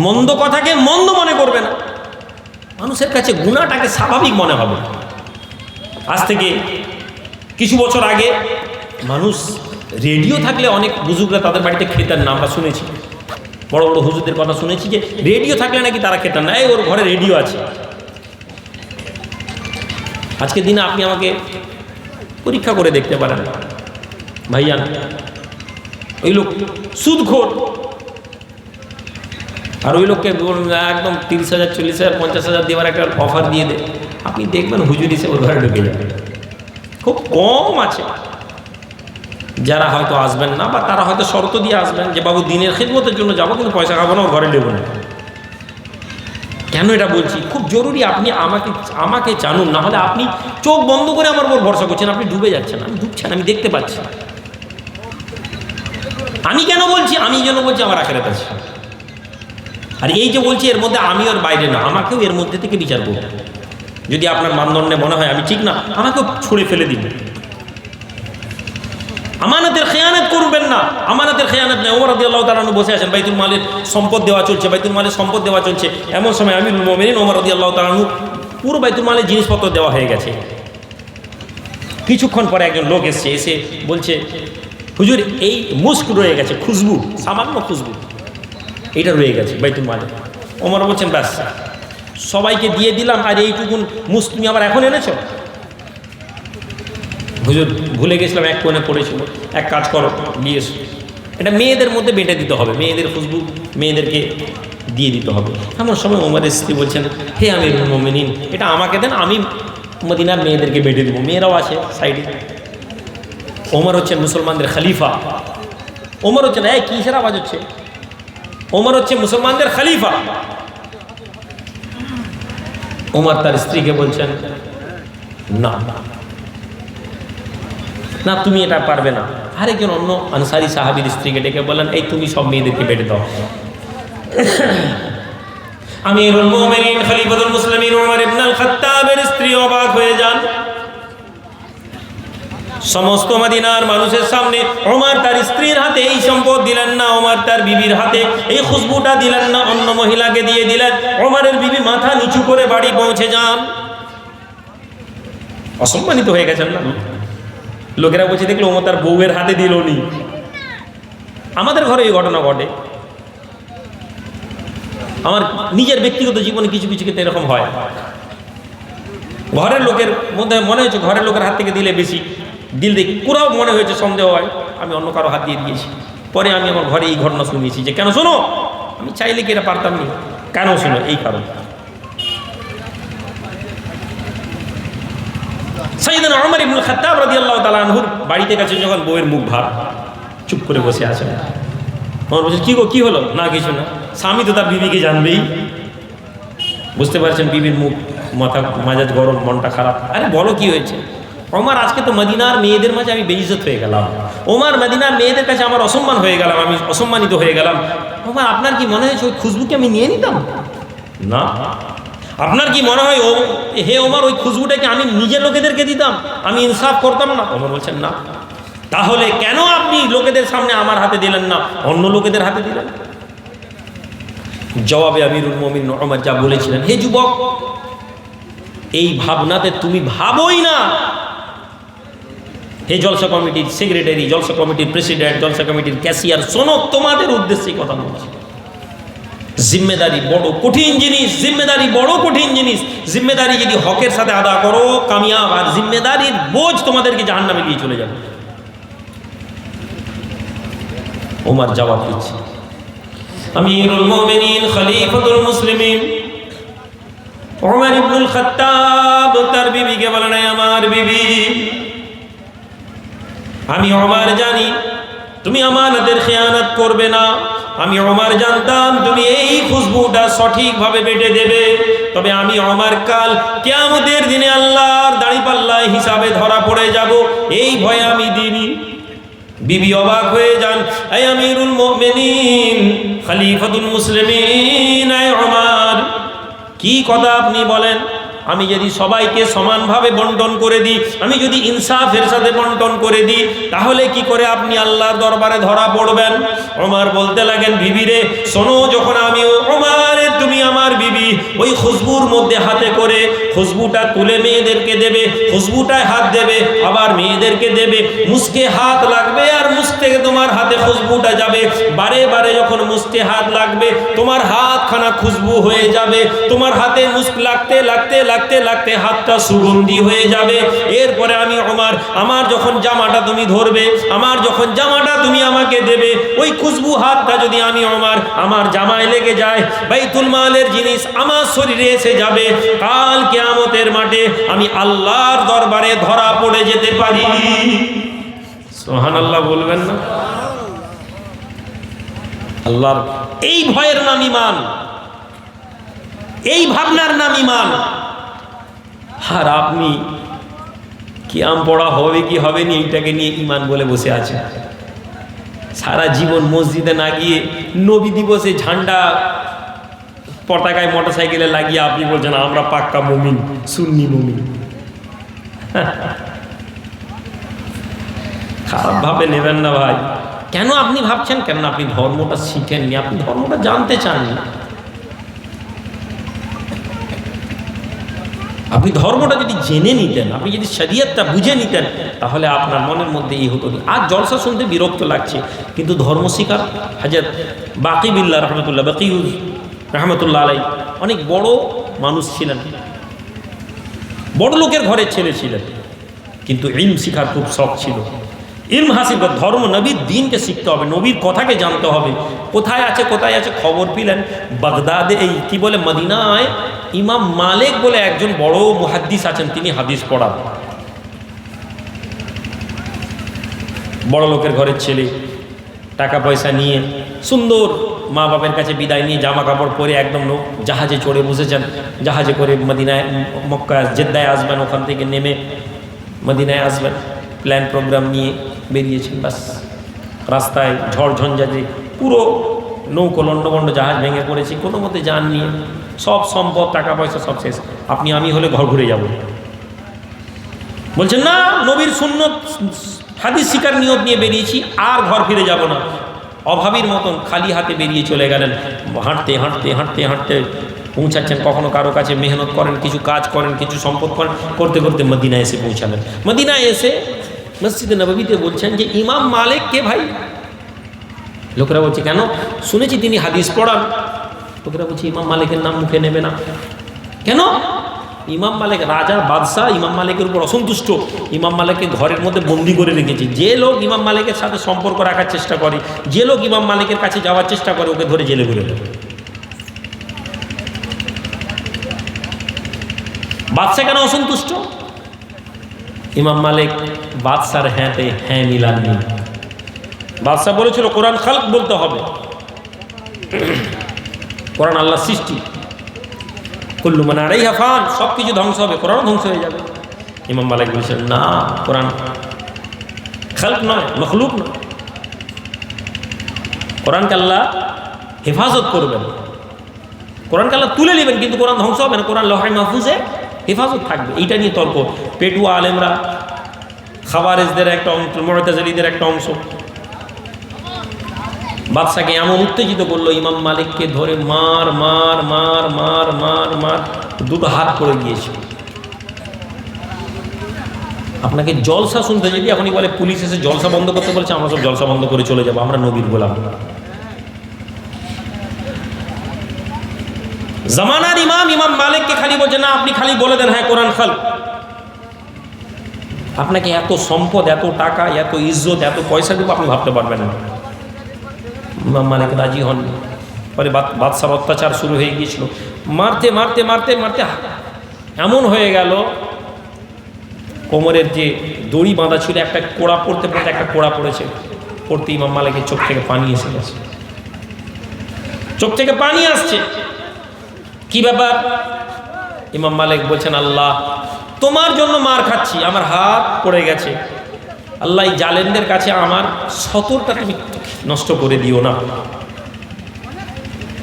S1: মন্দ কথাকে মন্দ মনে করবে না, মানুষের কাছে গুনাহটাকে স্বাভাবিক মনে হবে। আজ থেকে কিছু বছর আগে মানুষ রেডিও থাকলে, অনেক বুজুর্গরা তাদের বাড়িতে খেতেন না, আমরা শুনেছি, বড় বড় হুজুরদের কথা শুনেছি যে রেডিও থাকলে নাকি তারা খেতেন না, এই ওর ঘরে রেডিও আছে। আজকের দিনে আপনি আমাকে পরীক্ষা করে দেখতে পারেন ভাইয়ান, ওই লোক সুদখোর, আর ওই লোককে একদম 30,000 40,000 50,000 দেওয়ার একটা অফার দিয়ে দে, আপনি দেখবেন হুজুর হিসেবে ওর ঘরে ঢুকে যাবে। খুব কম আছে যারা হয়তো আসবেন না, বা তারা হয়তো শর্ত দিয়ে আসবেন যে বাবু দিনের খিদমতের জন্য যাবো, কিন্তু পয়সা খাবো না, ওর ঘরে নেবো না। কেন এটা বলছি? খুব জরুরি আপনি আমাকে জানুন, না হলে আপনি চোখ বন্ধ করে আমার উপর ভরসা করছেন, আপনি ডুবে যাচ্ছেন। আমি ডুবছেন, আমি দেখতে পাচ্ছি। আমি কেন বলছি? আমি এই জন্য বলছি আমার আখেরাত আছে। আর এই যে বলছি এর মধ্যে আমি ওর বাইরে না, আমাকেও এর মধ্যে থেকে বিচার করব। যদি আপনার মানদণ্ডে মনে হয় আমি ঠিক না, আমাকেও ছুঁড়ে ফেলে দিন। আমানতের খেয়ানত করবেন না, আমানতের খেয়ানত নেই। ওমর রাদিয়াল্লাহু তাআলা আনহু বসে আছেন, বাইতুল মালের সম্পদ দেওয়া চলছে, বাইতুল মালের সম্পদ দেওয়া চলছে। এমন সময় আমিরুল মুমিনিন ওমর রাদিয়াল্লাহু তাআলা আনহু পুরো বাইতুল মালের জিনিসপত্র দেওয়া হয়ে গেছে। কিছুক্ষণ পরে একজন লোক এসছে, এসে বলছে, হুজুর এই মুস্ক রয়ে গেছে, খুশবু, সামান্য খুশবু, এটা রয়ে গেছে বাইতুল মালে। ওমর বলছেন ব্যাস সবাইকে দিয়ে দিলাম, আর এইটুকুন মুস্ক তুমি আবার এখন এনেছো? হুজুর ভুলে গেছিলাম, এক কোণে পড়েছিল, এক কাজ করো দিয়ে এসো, এটা মেয়েদের মধ্যে বেঁটে দিতে হবে, মেয়েদের খুশবু মেয়েদেরকে দিয়ে দিতে হবে। এমন সময় ওমরের স্ত্রী বলছেন, হে আমিরুল মুমিনিন, এটা আমাকে দেন, আমি মদিনার মেয়েদেরকে বেঁটে দেবো, মেয়েরাও আছে সাইডে। ওমর হচ্ছেন মুসলমানদের খলিফা, ওমর হচ্ছেন, এই কিসের আওয়াজ হচ্ছে? ওমর হচ্ছে মুসলমানদের খলিফা। ওমর তার স্ত্রীকে বলছেন, না না তুমি এটা পারবে না। আরেকজন অন্য আনসারী সাহাবীর স্ত্রীকে ডেকে বললেন, এই তুমি সব মেয়েদেরকে বেঁটে দাও। আমিরুল মুমিনিন খলিফাতুল মুসলিমিন ওমর ইবনে আল খাত্তাবের স্ত্রী অবাক হয়ে যান। সমস্ত মদিনার মানুষের সামনে ওমর তার স্ত্রীর হাতে এই সম্পদ দিলেন না, ওমর তার বিবির হাতে এই খুশবুটা দিলেন না, অন্য মহিলাকে দিয়ে দিলেন। ওমরের বিবি মাথা নিচু করে বাড়ি পৌঁছে যান। অসম্মানিত হয়ে গেছেন না? লোকেরা বলছে, দেখলো ওমর তার বউয়ের হাতে দিল নি। আমাদের ঘরে এই ঘটনা ঘটে, আমার নিজের ব্যক্তিগত জীবনে কিছু কিছু ক্ষেত্রে এরকম হয়। ঘরের লোকের মধ্যে মনে হয়েছে ঘরের লোকের হাত থেকে দিলে বেশি দিল দেখি, পুরাও মনে হয়েছে সন্দেহ হয় আমি অন্য কারো হাত দিয়ে দিয়েছি। পরে আমি আমার ঘরে এই ঘটনা শুনিয়েছি যে কেন শোনো, আমি চাইলে কি এটা পারতাম না, কেন শোনো, এই কারণ। সাইয়েদনা ওমর ইবনে খাত্তাব রাদিয়াল্লাহু তাআলা আনহুর বাড়িতে গেছে যখন, বউয়ের মুখ ভার, চুপ করে বসে আছে। ওমর বলছে, কি গো কি হলো? না কিছু না। স্বামী তো তার বিবিকে জানবেই। বুঝতে পারছেন বিবির মুখ, মাথা মাজাজ গরম, মনটা খারাপ। আরে বলো কি হয়েছে? ওমর আজকে তো মদিনার মেয়েদের মাঝে আমি বেইজ্জত হয়ে গেলাম, ওমর মদিনার মেয়েদের কাছে আমার অসম্মান হয়ে গেলাম, আমি অসম্মানিত হয়ে গেলাম। ওমর আপনার কি মনে হয়েছে ওই খুশবুকে আমি নিয়ে নিতাম? না। আপনার কি মনে হয় হে ওমর ওই খুশবুটাকে আমি নিজের লোকেদেরকে দিতাম, আমি ইনসাফ করতাম না? ওমর বলছেন না। তাহলে কেন আপনি লোকেদের সামনে আমার হাতে দিলেন না, অন্য লোকেদের হাতে দিলেন? জবাবে আমিরুল মুমিনিন ওমর যা বলেছিলেন, হে যুবক, এই ভাবনাতে তুমি ভাবোই না। হে জলসা কমিটির সেক্রেটারি, জলসা কমিটির প্রেসিডেন্ট, জলসা কমিটির ক্যাশিয়ার, শোনো, তোমাদের উদ্দেশ্যে কথা বলছি। জিম্মেদারি বড় কঠিন জিনিস, জিম্মেদারি বড় কঠিন জিনিস। জিম্মেদারি যদি হকের সাথে আদা করো কামিয়াব, আর জিম্মেদারির বোঝ তোমাদেরকে জাহান্নামে নিয়ে চলে যাবে। ওমর জবাব দিচ্ছে, আমিরুল মুমিনিন খলিফাতুল মুসলিমিন ওমর ইবনুল খাত্তাব তার বিবিকে বলেন, আমার বিবি, আমি ওমর জানি তুমি আমানতের খেয়ানত করবে না। আমি ওমর জানতাম তুমি এই খুশবুটা সঠিকভাবে বেটে দেবে। তবে আমি ওমর কাল কিয়ামতের দিনে আল্লাহর দাঁড়িপাল্লায় হিসাবে ধরা পড়ে যাব, এই ভয়ে আমি দিইনি। বিবি অবাক হয়ে যান, এই আমিরুল মুমিনিন খলিফাতুল মুসলিমিন, এই ওমর, কি কথা আপনি বলেন? আমি যদি সবাইকে সমানভাবে বন্টন করে দিই, আমি যদি ইনসাফের সাথে বন্টন করে দিই, তাহলে কি করে আপনি আল্লাহর দরবারে ধরা পড়বেন? ওমর বলতে লাগেন, বিবি রে শোনো, যখন আমি ওমর, তুমি আমার বিবি, ওই খুশবুর মধ্যে হাতে করে খুশবুটা তুলে মেয়েদেরকে দেবে, খুশবুটায় হাত দেবে, আবার মেয়েদেরকে দেবে, মুস্কে হাত লাগবে, আর মুস্ক থেকে তোমার হাতে খুশবুটা যাবে। বারে বারে যখন মুস্কে হাত লাগবে, তোমার হাতখানা খুশবু হয়ে যাবে, তোমার হাতে মুস্ক লাগতে লাগতে লাগতে লাগতে হাতটা সুগন্ধি হয়ে যাবে। এরপরে আমি ওমর, আমার যখন জামাটা তুমি ধরবে, আমার যখন জামাটা তুমি আমাকে দেবে, ওই খুশবু হাতটা যদি আমি ওমর আমার জামায় লেগে যায়, বাইতুল মালের জিনিস আমার শরীরে এসে যাবে, কাল কিয়ামতের মাঠে আমি আল্লাহর দরবারে ধরা পড়ে যেতে পারি। সুবহানাল্লাহ বলবেন না? আল্লাহর এই ভয়ের নাম ঈমান, এই ভাবনার নাম ঈমান। আর আপনি কিয়াম পড়া হবে কি হবে না এইটাকে নিয়ে ঈমান বলে বসে আছে। সারা জীবন মসজিদে না গিয়ে নবী দিবসে ঝান্ডা পতাকায় মোটরসাইকেলে লাগিয়ে আপনি বলছেন আমরা পাক্কা মুমিন, সুন্নি মুমিন। খারাপ ভাবে নেবেন না ভাই। কেন আপনি ভাবছেন? কেন আপনি ধর্মটা শিখেননি, আপনি ধর্মটা জানতে চাননি। আপনি ধর্মটা যদি জেনে নিতেন, আপনি যদি শরিয়তটা বুঝে নিতেন, তাহলে আপনার মনের মধ্যে এই হতো না। আজ জলসা শুনতে বিরক্ত লাগছে, কিন্তু ধর্ম শিকার হযরত বাকি বিল্লাহ রহমতুল্লাহ, বাকিউজ রহমতুল্লাহ আলাই অনেক বড় মানুষ ছিলেন, বড় লোকের ঘরের ছেলে ছিলেন, কিন্তু ইলম শিখার খুব শখ ছিল। ইলম হাসিল করে ধর্ম নবীর দিনকে শিখতে হবে, নবীর কথাকে জানতে হবে। কোথায় আছে খবর পেলেন বাগদাদে, এই কি বলে মদিনায় ইমাম মালিক বলে একজন বড় মুহাদ্দিস আছেন, তিনি হাদিস পড়ান। বড় লোকের ঘরের ছেলে, টাকা পয়সা নিয়ে সুন্দর মা বাবার কাছে বিদায় নিয়ে জামা কাপড় পরে একদম জাহাজে চড়ে বসেছেন। জাহাজে করে মদিনায়, মক্কা জেদ্দায় আসবেন, ওখান থেকে নেমে মদিনায় আসবেন, প্ল্যান প্রোগ্রাম নিয়ে বেরিয়েছেন। বাস রাস্তায় ঝড় ঝঞ্ঝাতে পুরো নৌকো লন্ডভন্ড, জাহাজ ভেঙে পড়েছে, কোনো মতে যান নিয়ে সব সম্পদ টাকা পয়সা সব শেষ। আমি হলে ঘর ঘুরে যাব। বলছেন না, নবীর সুন্নত হাদিস শিকার নিয়ত নিয়ে বেরিয়েছি, আর ঘর ফিরে যাব না। অভাবীর মতন খালি হাতে বেরিয়ে চলে গেলেন। হাঁটতে হাঁটতে হাঁটতে হাঁটতে পৌঁছাচ্ছেন, কখনো কারো কাছে মেহনত করেন, কিছু কাজ করেন, কিছু সম্পদ করেন, করতে করতে মদিনায় এসে পৌঁছালেন। মদিনায় এসে মসজিদে নববীতে বলছেন যে ইমাম মালিক কে ভাই? লোকেরা বলছে কেন? শুনেছি তিনি হাদিস পড়ান। লোকেরা বলছে ইমাম মালিকের নাম মুখে নেবে না। কেন? ইমাম মালিক রাজা বাদশাহ, ইমাম মালিকের উপর অসন্তুষ্ট, ইমাম মালিককে ঘরের মধ্যে বন্দি করে রেখেছে। যে লোক ইমাম মালিকের সাথে সম্পর্ক রাখার চেষ্টা করে, যে লোক ইমাম মালিকের কাছে যাওয়ার চেষ্টা করে, ওকে ধরে জেলে ভরে দেবে। বাদশাহ কেন অসন্তুষ্ট? ইমাম মালিক বাদশার হ্যাঁতে হ্যাঁ মিলাননি। বাদশাহ বলেছিল কোরআন খালক বলতে হবে, কোরআন আল্লাহ সৃষ্টি, কুল্লু মান আলাইহা ফান, সব কিছু ধ্বংস হবে, কোরআন ধ্বংস হয়ে যাবে। ইমাম মালিক বলেছেন না, কোরআন খালক নয়, মখলুক নয়, কোরআনকে আল্লাহ হেফাজত করবেন, কোরআনকে আল্লাহ তুলে নেবেন, কিন্তু কোরআন ধ্বংস হবে না, কোরআন লৌহে মাহফুজে হেফাজত থাকবে। এইটা নিয়ে তর্ক। পেটুয়া আলেমরা, খাওয়ারেজদের একটা অংশ, মুতাজিলীদের একটা অংশ বাদশাকে এমন উত্তেজিত করলো, ইমাম মালিককে ধরে মার মার মার মার মার মার, দুটো হাত পড়ে গিয়েছে। আপনাকে জলসা শুনতে যদি এখনই বলে পুলিশ এসে জলসা বন্ধ করতে বলছে, আমরা সব জলসা বন্ধ করে চলে যাবো, আমরা নবীর গোলাম। জামানার ইমাম মালিককে খালি বলছে না, আপনি খালি বলে দেন হ্যাঁ কোরআন খালক। আপনাকে এত সম্পদ, এত টাকা, এত ইজ্জত, এত পয়সা দেবো, আপনি ভাবতে পারবেন না। ইমাম মালিক রাজি হন। পরে বাদশার অত্যাচার শুরু হয়ে গিয়েছিল, মারতে মারতে মারতে মারতে এমন হয়ে গেল, কোমরের যে দড়ি বাঁধা ছিল, একটা কোড়া পড়তে পড়তে একটা কোড়া পড়েছে, পড়তে ইমাম মালিকের চোখ থেকে পানি এসে গেছে, চোখ থেকে পানি আসছে। কি ব্যাপার? ইমাম মালিক বলছেন আল্লাহ তোমার জন্য মার খাচ্ছি, আমার হাত পড়ে গেছে, আল্লাহ এই জালেমদের কাছে আমার সতরটা তুমি নষ্ট করে দিও না।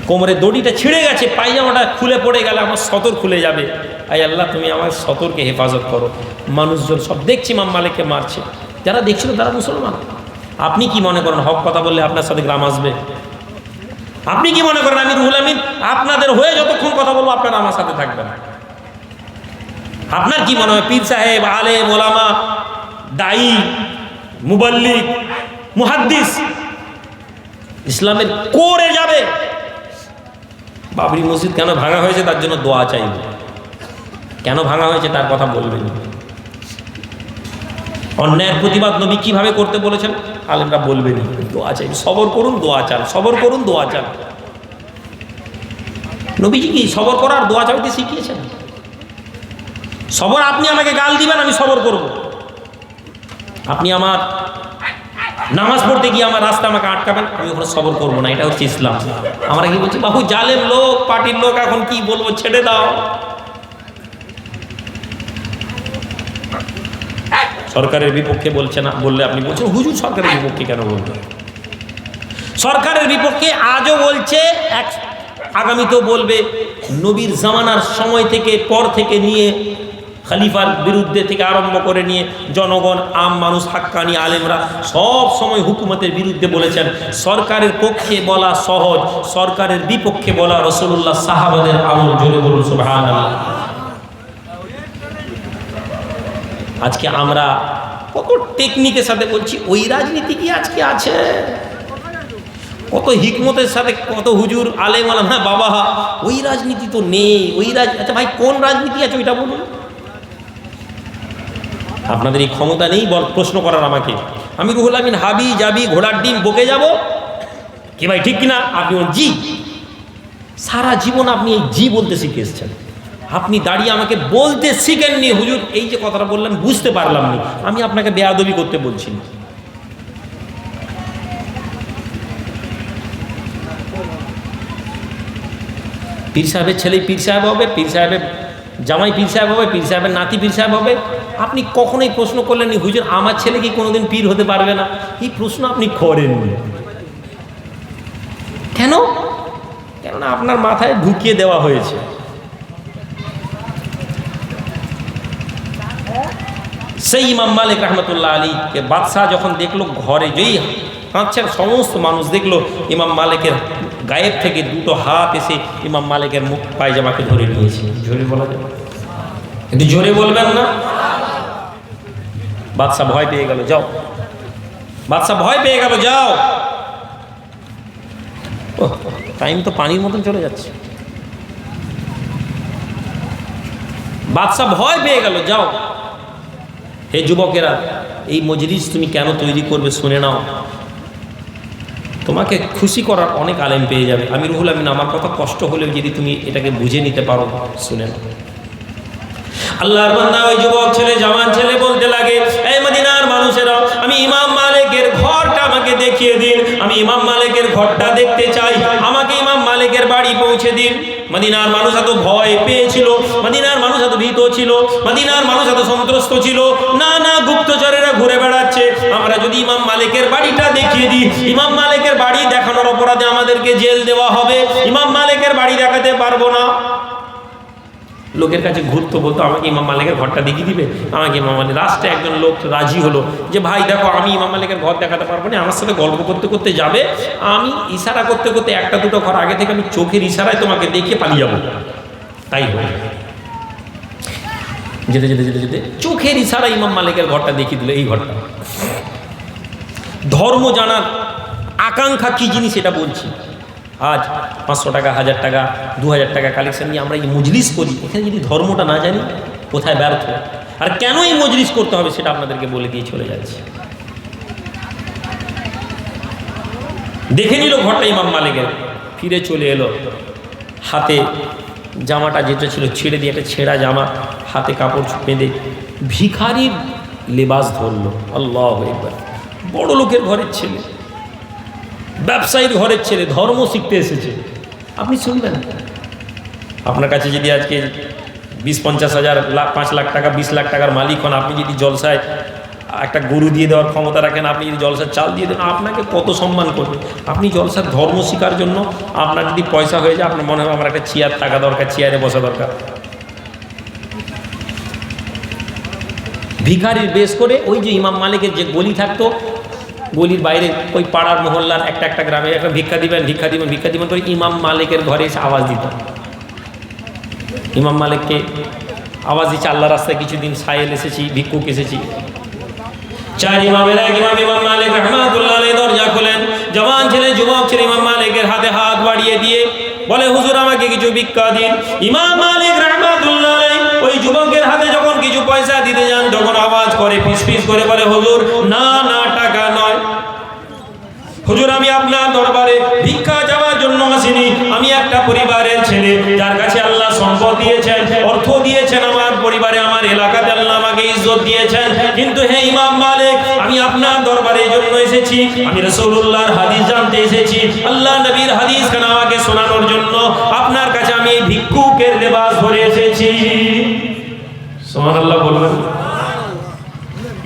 S1: কোমরের দড়িটা ছিঁড়ে গেছে, পায়জামাটা খুলে পড়ে গেলে আমার সতর খুলে যাবে, আই আল্লাহ তুমি আমার সতরকে হেফাজত করো। মানুষজন সব দেখছি ইমাম মালিককে মারছে, যারা দেখছিল তারা মুসলমান। আপনি কি মনে করেন হক কথা বললে আপনার সাথে গ্রাম আসবে? আপনি কি মনে করেন আমি রুহুল আমিন আপনাদের হয়ে যতক্ষণ কথা বলবো আপনারা আমার সাথে থাকবেন? আপনার কি মনে হয় পীর সাহেব, আলেম, ওলামা, দায়ী, মুবাল্লিগ, মুহাদ্দিস ইসলামের কোরে যাবে? বাবরি মসজিদ কেন ভাঙা হয়েছে তার জন্য দোয়া চাইবে, কেন ভাঙা হয়েছে তার কথা বলবেন। অন্যায়ের প্রতিবাদ নবী কিভাবে করতে বলেছেন আলেমরা বলবেন, দোয়া চাইবে, সবর করুন দোয়া চান, সবর করুন দোয়া চান। নবীজি কি সবর করার দোয়া চাইতে শিখিয়েছেন? সবর আপনি আমাকে গাল দিবেন, আমি সবর করব। আপনি আমার নামাজ পড়তে গিয়ে আমার রাস্তা আমাকে আটকাবেন, আমি ওখানে সবর করবো না, এটা হচ্ছে ইসলাম। আমরা কি বলছি বাবু জালেম লোক, পার্টির লোক, এখন কি বলবো, ছেড়ে দাও। সরকারের বিপক্ষে বলছে না, বললে আপনি বলছেন হুজুর সরকারের বিপক্ষে কেন বলবেন? সরকারের বিপক্ষে আজও বলছে, এক আগামীতেও বলবে। নবীর জামানার সময় থেকে পর থেকে নিয়ে খলিফার বিরুদ্ধে থেকে আরম্ভ করে নিয়ে জনগণ, আম মানুষ, হাক্কানি আলেমরা সব সময় হুকুমতের বিরুদ্ধে বলেছেন। সরকারের পক্ষে বলা সহজ, সরকারের বিপক্ষে বলা রাসূলুল্লাহ সাহাবাদের আমল। জোরে বলুন সুবহানাল্লাহ। আজকে আমরা কত টেকনিকের সাথে বলছি, ওই রাজনীতি কি আজকে আছে? কত হিকমতের সাথে কত হুজুর আলেম আলাম, হ্যাঁ বাবা ওই রাজনীতি তো নেই, ওই আচ্ছা ভাই কোন রাজনীতি আছে ওইটা বলুন। আপনাদের এই ক্ষমতা নেই প্রশ্ন করার আমাকে। আমি রুহুল আমিন হাবি যাবি ঘোড়ার ডিম বকে যাব কি ভাই, ঠিক কিনা? আপনি বলেন জি। সারা জীবন আপনি এই জি বলতে শিখে এসছেন। আপনি দাঁড়িয়ে আমাকে বলতে শিখেননি হুজুর এই যে কথাটা বললেন বুঝতে পারলাম না, আমি আপনাকে বেয়াদবি করতে বলছি না। পীর সাহেবের ছেলে পীর সাহেব হবে, পীর সাহেবের জামাই পীর সাহেব হবে, পীর সাহেবের নাতি পীর সাহেব হবে। আপনি কখনোই প্রশ্ন করলেননি হুজুর আমার ছেলে কি কোনোদিন পীর হতে পারবে না? এই প্রশ্ন আপনি করেননি। কেন? কেননা আপনার মাথায় ঢুকিয়ে দেওয়া হয়েছে। সেই ইমাম মালিক রহমতুল্লাহ আলীকে বাদশাহ যখন দেখলো ঘরে যেই কাঁদছেন, সমস্ত মানুষ দেখলো ইমাম মালিকের গায়েব থেকে দুটো হাত এসে ইমাম মালিকের মুখ পায়জামাকে ধরে নিয়েছে। জোরে বলা যাবে? কিন্তু জোরে বলবেন না। বাদশাহ ভয় পেয়ে গেল, যাও। বাদশাহ ভয় পেয়ে গেল, যাও। টাইম তো পানির মতন চলে যাচ্ছে। বাদশাহ ভয় পেয়ে গেল, যাও। হে যুবকেরা, এই মজলিস তুমি কেন তৈরি করবে শুনে নাও। তোমাকে খুশি করার অনেক আলেম পেয়ে যাবে। আমি রুহুল আমিন, আমার কথা কষ্ট হলেও যদি তুমি এটাকে বুঝে নিতে পারো শুনে নাও। আল্লাহর বান্দা ওই যুবক ছেলে, জওয়ান ছেলে বলতে লাগে, এই মদিনার মানুষেরা, আমি ইমাম মালিকের ঘরটা আমাকে দেখিয়ে দিন, আমি ইমাম মালিকের ঘরটা দেখতে চাই, আমাকে ইমাম মালিকের বাড়ি পৌঁছে দিন। মদিনার মানুষ এত ভয় পেয়েছিল, মদিনার মানুষ এত ভীত ছিল, মদিনার মানুষ এত সন্ত্রস্ত ছিল। না না, গুপ্তচরেরা ঘুরে বেড়াচ্ছে, আমরা যদি ইমাম মালিকের বাড়িটা দেখিয়ে দিই, ইমাম মালিকের বাড়ি দেখানোর অপরাধে আমাদেরকে জেল দেওয়া হবে, ইমাম মালিকের বাড়ি দেখাতে পারবো না। লোকের কাছে ঘুরতো, বলতো আমাকে ইমাম মালিকের ঘরটা দেখিয়ে দিবে, আমাকে ইমাম মালিক। লাস্টে একজন লোক রাজি হলো যে ভাই দেখো আমি ইমাম মালিকের ঘর দেখাতে পারবো না, আমার সাথে গল্প করতে করতে যাবে, আমি ইশারা করতে করতে একটা দুটো ঘর আগে থেকে আমি চোখের ইশারায় তোমাকে দেখিয়ে পালিয়ে যাবো। তাই হলো, যেতে যেতে যেতে যেতে চোখের ইশারায় ইমাম মালিকের ঘরটা দেখিয়ে দিল। এই ঘরটা ধর্ম জানার আকাঙ্ক্ষা কি জিনিস এটা বলছি। আজ 500 টাকা, 1000 টাকা, 2000 টাকা কালেকশন নিয়ে আমরা এই মজলিস করি, এখানে যদি ধর্মটা না জানি কোথায় ব্যর্থ। আর কেন এই মজলিস করতে হবে সেটা আপনাদেরকে বলে দিয়ে চলে যাচ্ছে। দেখে নিল ঘরটা ইমাম মালিকের, ফিরে চলে এলো, হাতে জামাটা যেটা ছিল ছেড়ে দিয়ে একটা ছেঁড়া জামা, হাতে কাপড় বেঁধে ভিখারির লেবাস ধরলো। আল্লাহু আকবার। বড় লোকের ঘরের ছেলে, ব্যবসায়ীর ঘরের ছেলে, ধর্ম শিখতে এসেছে। আপনি শুনবেন, আপনার কাছে যদি আজকে 20-50 হাজার, 5 লাখ টাকা, 20 লাখ টাকার মালিক হন, আপনি যদি জলসায় একটা গরু দিয়ে দেওয়ার ক্ষমতা রাখেন, আপনি যদি জলসার চাল দিয়ে দেন, আপনাকে কত সম্মান করবে। আপনি জলসার ধর্ম শিকার জন্য আপনার যদি পয়সা হয়ে যায়, আপনার মনে হবে আমার একটা চেয়ার থাকা দরকার, চেয়ারে বসা দরকার। ভিখারির বেশ করে ওই যে ইমাম মালিকের যে গলি থাকতো, গলির বাইরে ওই পাড়ার মহল্লার একটা একটা গ্রামে একটা ভিক্ষা দিবেন, ভিক্ষা দিবেন, ভিক্ষা দিবেন করে ইমাম মালিকের ঘরে এসে আওয়াজ দিত। ইমাম মালিককে আওয়াজ দিচ্ছে, আল্লাহ রাস্তায় কিছুদিন সায়েল এসেছি, ভিক্ষুক এসেছি। 4 ইমামের এক ইমাম, ইমাম মালিক রহমাতুল্লাহ আলাইহি দরজা খোলেন। জওয়ান ছেলে, যুবক ছেলে ইমাম মালিকের হাতে হাত বাড়িয়ে দিয়ে বলে, হুজুর আমাকে কিছু ভিক্ষা দিন। ইমাম মালিক রহমাতুল্লাহ আলাইহি ওই যুবকের হাতে যখন কিছু পয়সা দিতে যান, তখন আওয়াজ করে, ফিস ফিস করে বলে, হুজুর না না, টাকা নয়। হুজুর আমি আপনার দরবারে ভিক্ষা চাওয়ার জন্য আসিনি, আমি একটা পরিবারের ছেলে, যার কাছে আল্লাহ সম্পদ দিয়েছেন, অর্থ দিয়েছেন, আমার পরিবারে, আমার এলাকাতে আল্লাহ আমাকে ইজ্জত দিয়েছেন। কিন্তু হে ইমাম মালিক, আমি আপনার দরবারে এই জন্য এসেছি, আমি রাসূলুল্লাহর হাদিস জানতে এসেছি, আল্লাহ নবীর হাদিস খানা আমাকে শোনানোর জন্য আপনার কাছে আমি এই ভিক্ষুকের লেবাস পরে এসেছি। সুবহানাল্লাহ বলবেন।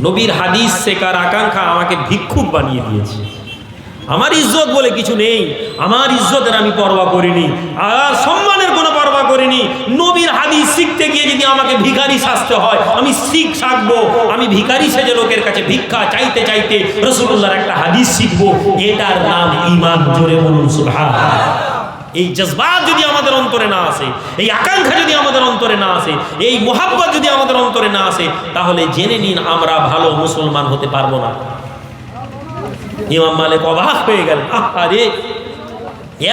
S1: নবীর হাদিস শেখার আকাঙ্ক্ষা আমাকে ভিক্ষুক বানিয়ে দিয়েছে। আমার ইজ্জত বলে কিছু নেই, আমার ইজ্জতের আমি পরোয়া করিনি, আর সম্মানের কোনো পরোয়া করিনি। নবীর হাদিস শিখতে গিয়ে যদি আমাকে ভিখারি সাজতে হয়, আমি শিখ থাকবো। আমি ভিখারি সেজে লোকের কাছে ভিক্ষা চাইতে চাইতে রাসূলুল্লাহর একটা হাদিস শিখবো, এটার নাম ঈমান। জোরে বলুন সুবহানাল্লাহ। এই জজবাত যদি আমাদের অন্তরে না আসে, এই আকাঙ্ক্ষা যদি আমাদের অন্তরে না আসে, এই মোহাব্বত যদি আমাদের অন্তরে না আসে, তাহলে জেনে নিন আমরা ভালো মুসলমান হতে পারবো না। ইমাম মালিক অবাক হয়ে গেল, আরে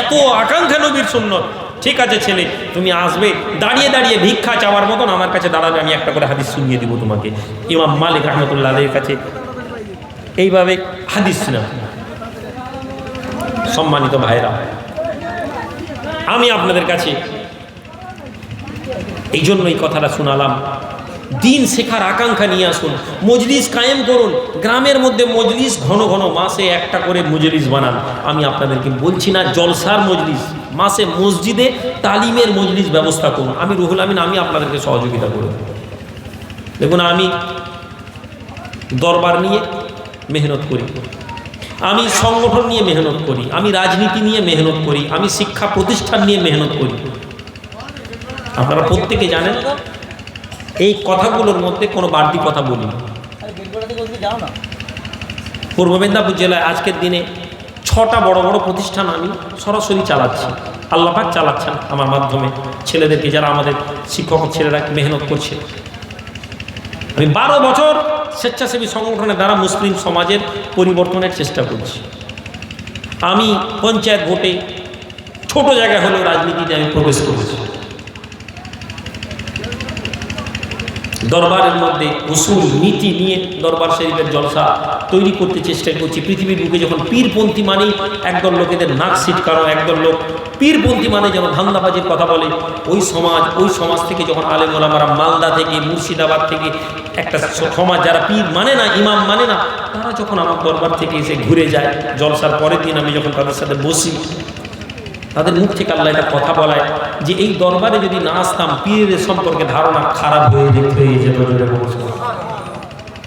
S1: এত আকাঙ্ক্ষা নবীর সুন্নত। ঠিক আছে ছেলে, তুমি আসবে, দাঁড়িয়ে দাঁড়িয়ে ভিক্ষা চাওয়ার মতন আমার কাছে দাঁড়াবে, আমি একটা করে হাদিস শুনিয়ে দিব তোমাকে। ইমাম মালিক রহমতুল্লাহ আলাইহির কাছে এইভাবে হাদিস শোনান। সম্মানিত ভাইরা, আমি আপনাদের কাছে এই জন্য এই কথাটা শোনালাম, দিন শেখার আকাঙ্ক্ষা নিয়ে আসুন, মজলিস কায়েম করুন। গ্রামের মধ্যে মজলিস ঘন ঘন, মাসে একটা করে মজলিস বানান। আমি আপনাদেরকে বলছি না জলসার মজলিস, মাসে মসজিদে তালিমের মজলিস ব্যবস্থা করুন। আমি রুহুল আমিন, আমি আপনাদেরকে সহযোগিতা করব। দেখুন, আমি দরবার নিয়ে মেহনত করি, আমি সংগঠন নিয়ে মেহনত করি, আমি রাজনীতি নিয়ে মেহনত করি, আমি শিক্ষা প্রতিষ্ঠান নিয়ে মেহনত করি। আপনারা প্রত্যেকে জানেন এই কথাগুলোর মধ্যে কোনো বাড়তি কথা বলি। পূর্ব মেদিনীপুর জেলায় আজকের দিনে 6টা বড় বড় প্রতিষ্ঠান আমি সরাসরি চালাচ্ছি। আল্লাহ পাক চালাচ্ছেন আমার মাধ্যমে ছেলেদেরকে, যারা আমাদের শিক্ষক ছেলেরা মেহনত করছে। আমি 12 বছর স্বেচ্ছাসেবী সংগঠনের দ্বারা মুসলিম সমাজের পরিবর্তনের চেষ্টা করছি। আমি পঞ্চায়েত ভোটে ছোট জায়গা হলেও রাজনীতিতে আমি প্রবেশ করেছি। দরবারের মধ্যে উসুল নীতি নিয়ে দরবার শরীফের জলসা তৈরি করতে চেষ্টা করছি। পৃথিবীর বুকে যখন পীরপন্থী মানেই একদল লোকেদের নাক ছিটকানো, একদল লোক পীরপন্থী মানে যেন ধান্দাবাজির কথা বলে, ওই সমাজ থেকে যখন আলেম ওলামারা মালদা থেকে, মুর্শিদাবাদ থেকে একটা সমাজ যারা পীর মানে না, ইমাম মানে না, তারা যখন আমার দরবার থেকে এসে ঘুরে যায়, জলসার পরের দিন আমি যখন তাদের সাথে বসি, তাদের মুখ থেকে আল্লাহ একটা কথা বলায় যে এই দরবারে যদি না আসতাম পীরদের সম্পর্কে ধারণা খারাপ হয়ে যেত।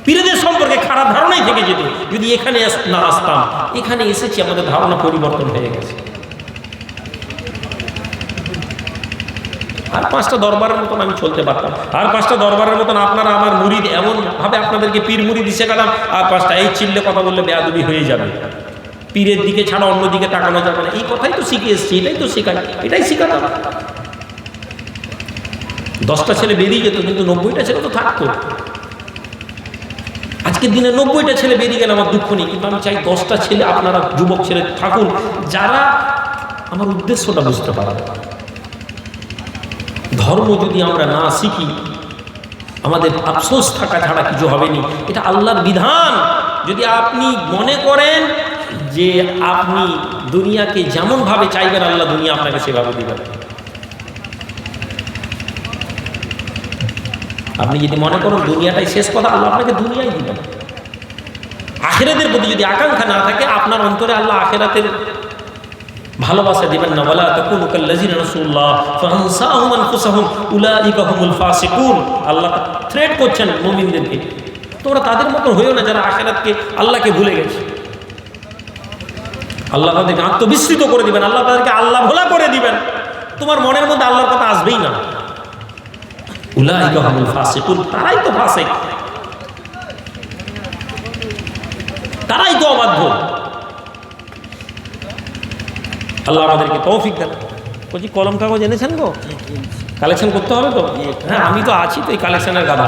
S1: পীরদের সম্পর্কে খারাপ ধারণাই থেকে যেত যদি এখানে না আসতাম। এখানে এসেছি, আমাদের ধারণা পরিবর্তন হয়ে গেছে। আর 5টা দরবারের মতন আমি চলতে পারতাম, আর 5টা দরবারের মতন আপনারা আমার মুরিদ, এমনভাবে আপনাদেরকে পীর মুরিদ দিশে গেলাম, আর 5টা এই চিল্লে কথা বললে বেয়াদবি হয়ে যাবে। পীরের দিকে ছাড়া অন্যদিকে তাকানো যাবে না, এই কথাই তো শিখে এসছি, এটাই তো শেখাই, এটাই শেখাতাম। 10টা ছেলে বেরিয়ে যেত, কিন্তু 90টা ছেলে তো থাকতো। আজকের দিনে 90টা ছেলে বেরিয়ে গেলে আমার দুঃখ নেই, কিন্তু আমি চাই 10টা ছেলে, আপনারা যুবক ছেলে থাকুন, যারা আমার উদ্দেশ্যটা বুঝতে পারবে। ধর্ম যদি আমরা না শিখি, আমাদের আফসোস থাকা ছাড়া কিছু হবে না। এটা আল্লাহর বিধান। যদি আপনি মনে করেন যে আপনি দুনিয়াকে যেমনভাবে চাইবেন, আল্লাহ দুনিয়া আপনাকে সেভাবে দিবেন। আপনি যদি মনে করেন দুনিয়াটাই শেষ কথা, আল্লাহ আপনাকে দুনিয়াই দিবেন। আখিরাতের প্রতি যদি আকাঙ্ক্ষা না থাকে, আপনার অন্তরে আল্লাহ আখিরাতের ভালোবাসা দিবেন না। ওয়ালা তাকুনু কাল্লাযিনা রাসূলুল্লাহ ফাআনসাহুম আনফুসাহুম উলাইকা হুমুল ফাসিকুন। আল্লাহ থ্রেট করছেন মুমিনদেরকে, তোমরা তাদের মতো হইও না যারা আখিরাতকে, আল্লাহকে ভুলে গেছে। আল্লাহ তাদেরকে আত্মবিস্মৃত করে দিবেন, আল্লাহ তাদেরকে আল্লাহ ভোলা করে দিবেন। তোমার মনের মধ্যে আল্লাহর কথা আসবেই না। উলাইকা হুমুল ফাসিকুন, তারাই তো ফাসিক, তারাই তো অবাধ্য। আল্লাহ আমাদেরকে তৌফিক দেন। বলছি কলম কাগজ এনেছেন গো? কালেকশন করতে হবে তো? হ্যাঁ, আমি তো আছি তো এই কালেকশনের গাদা।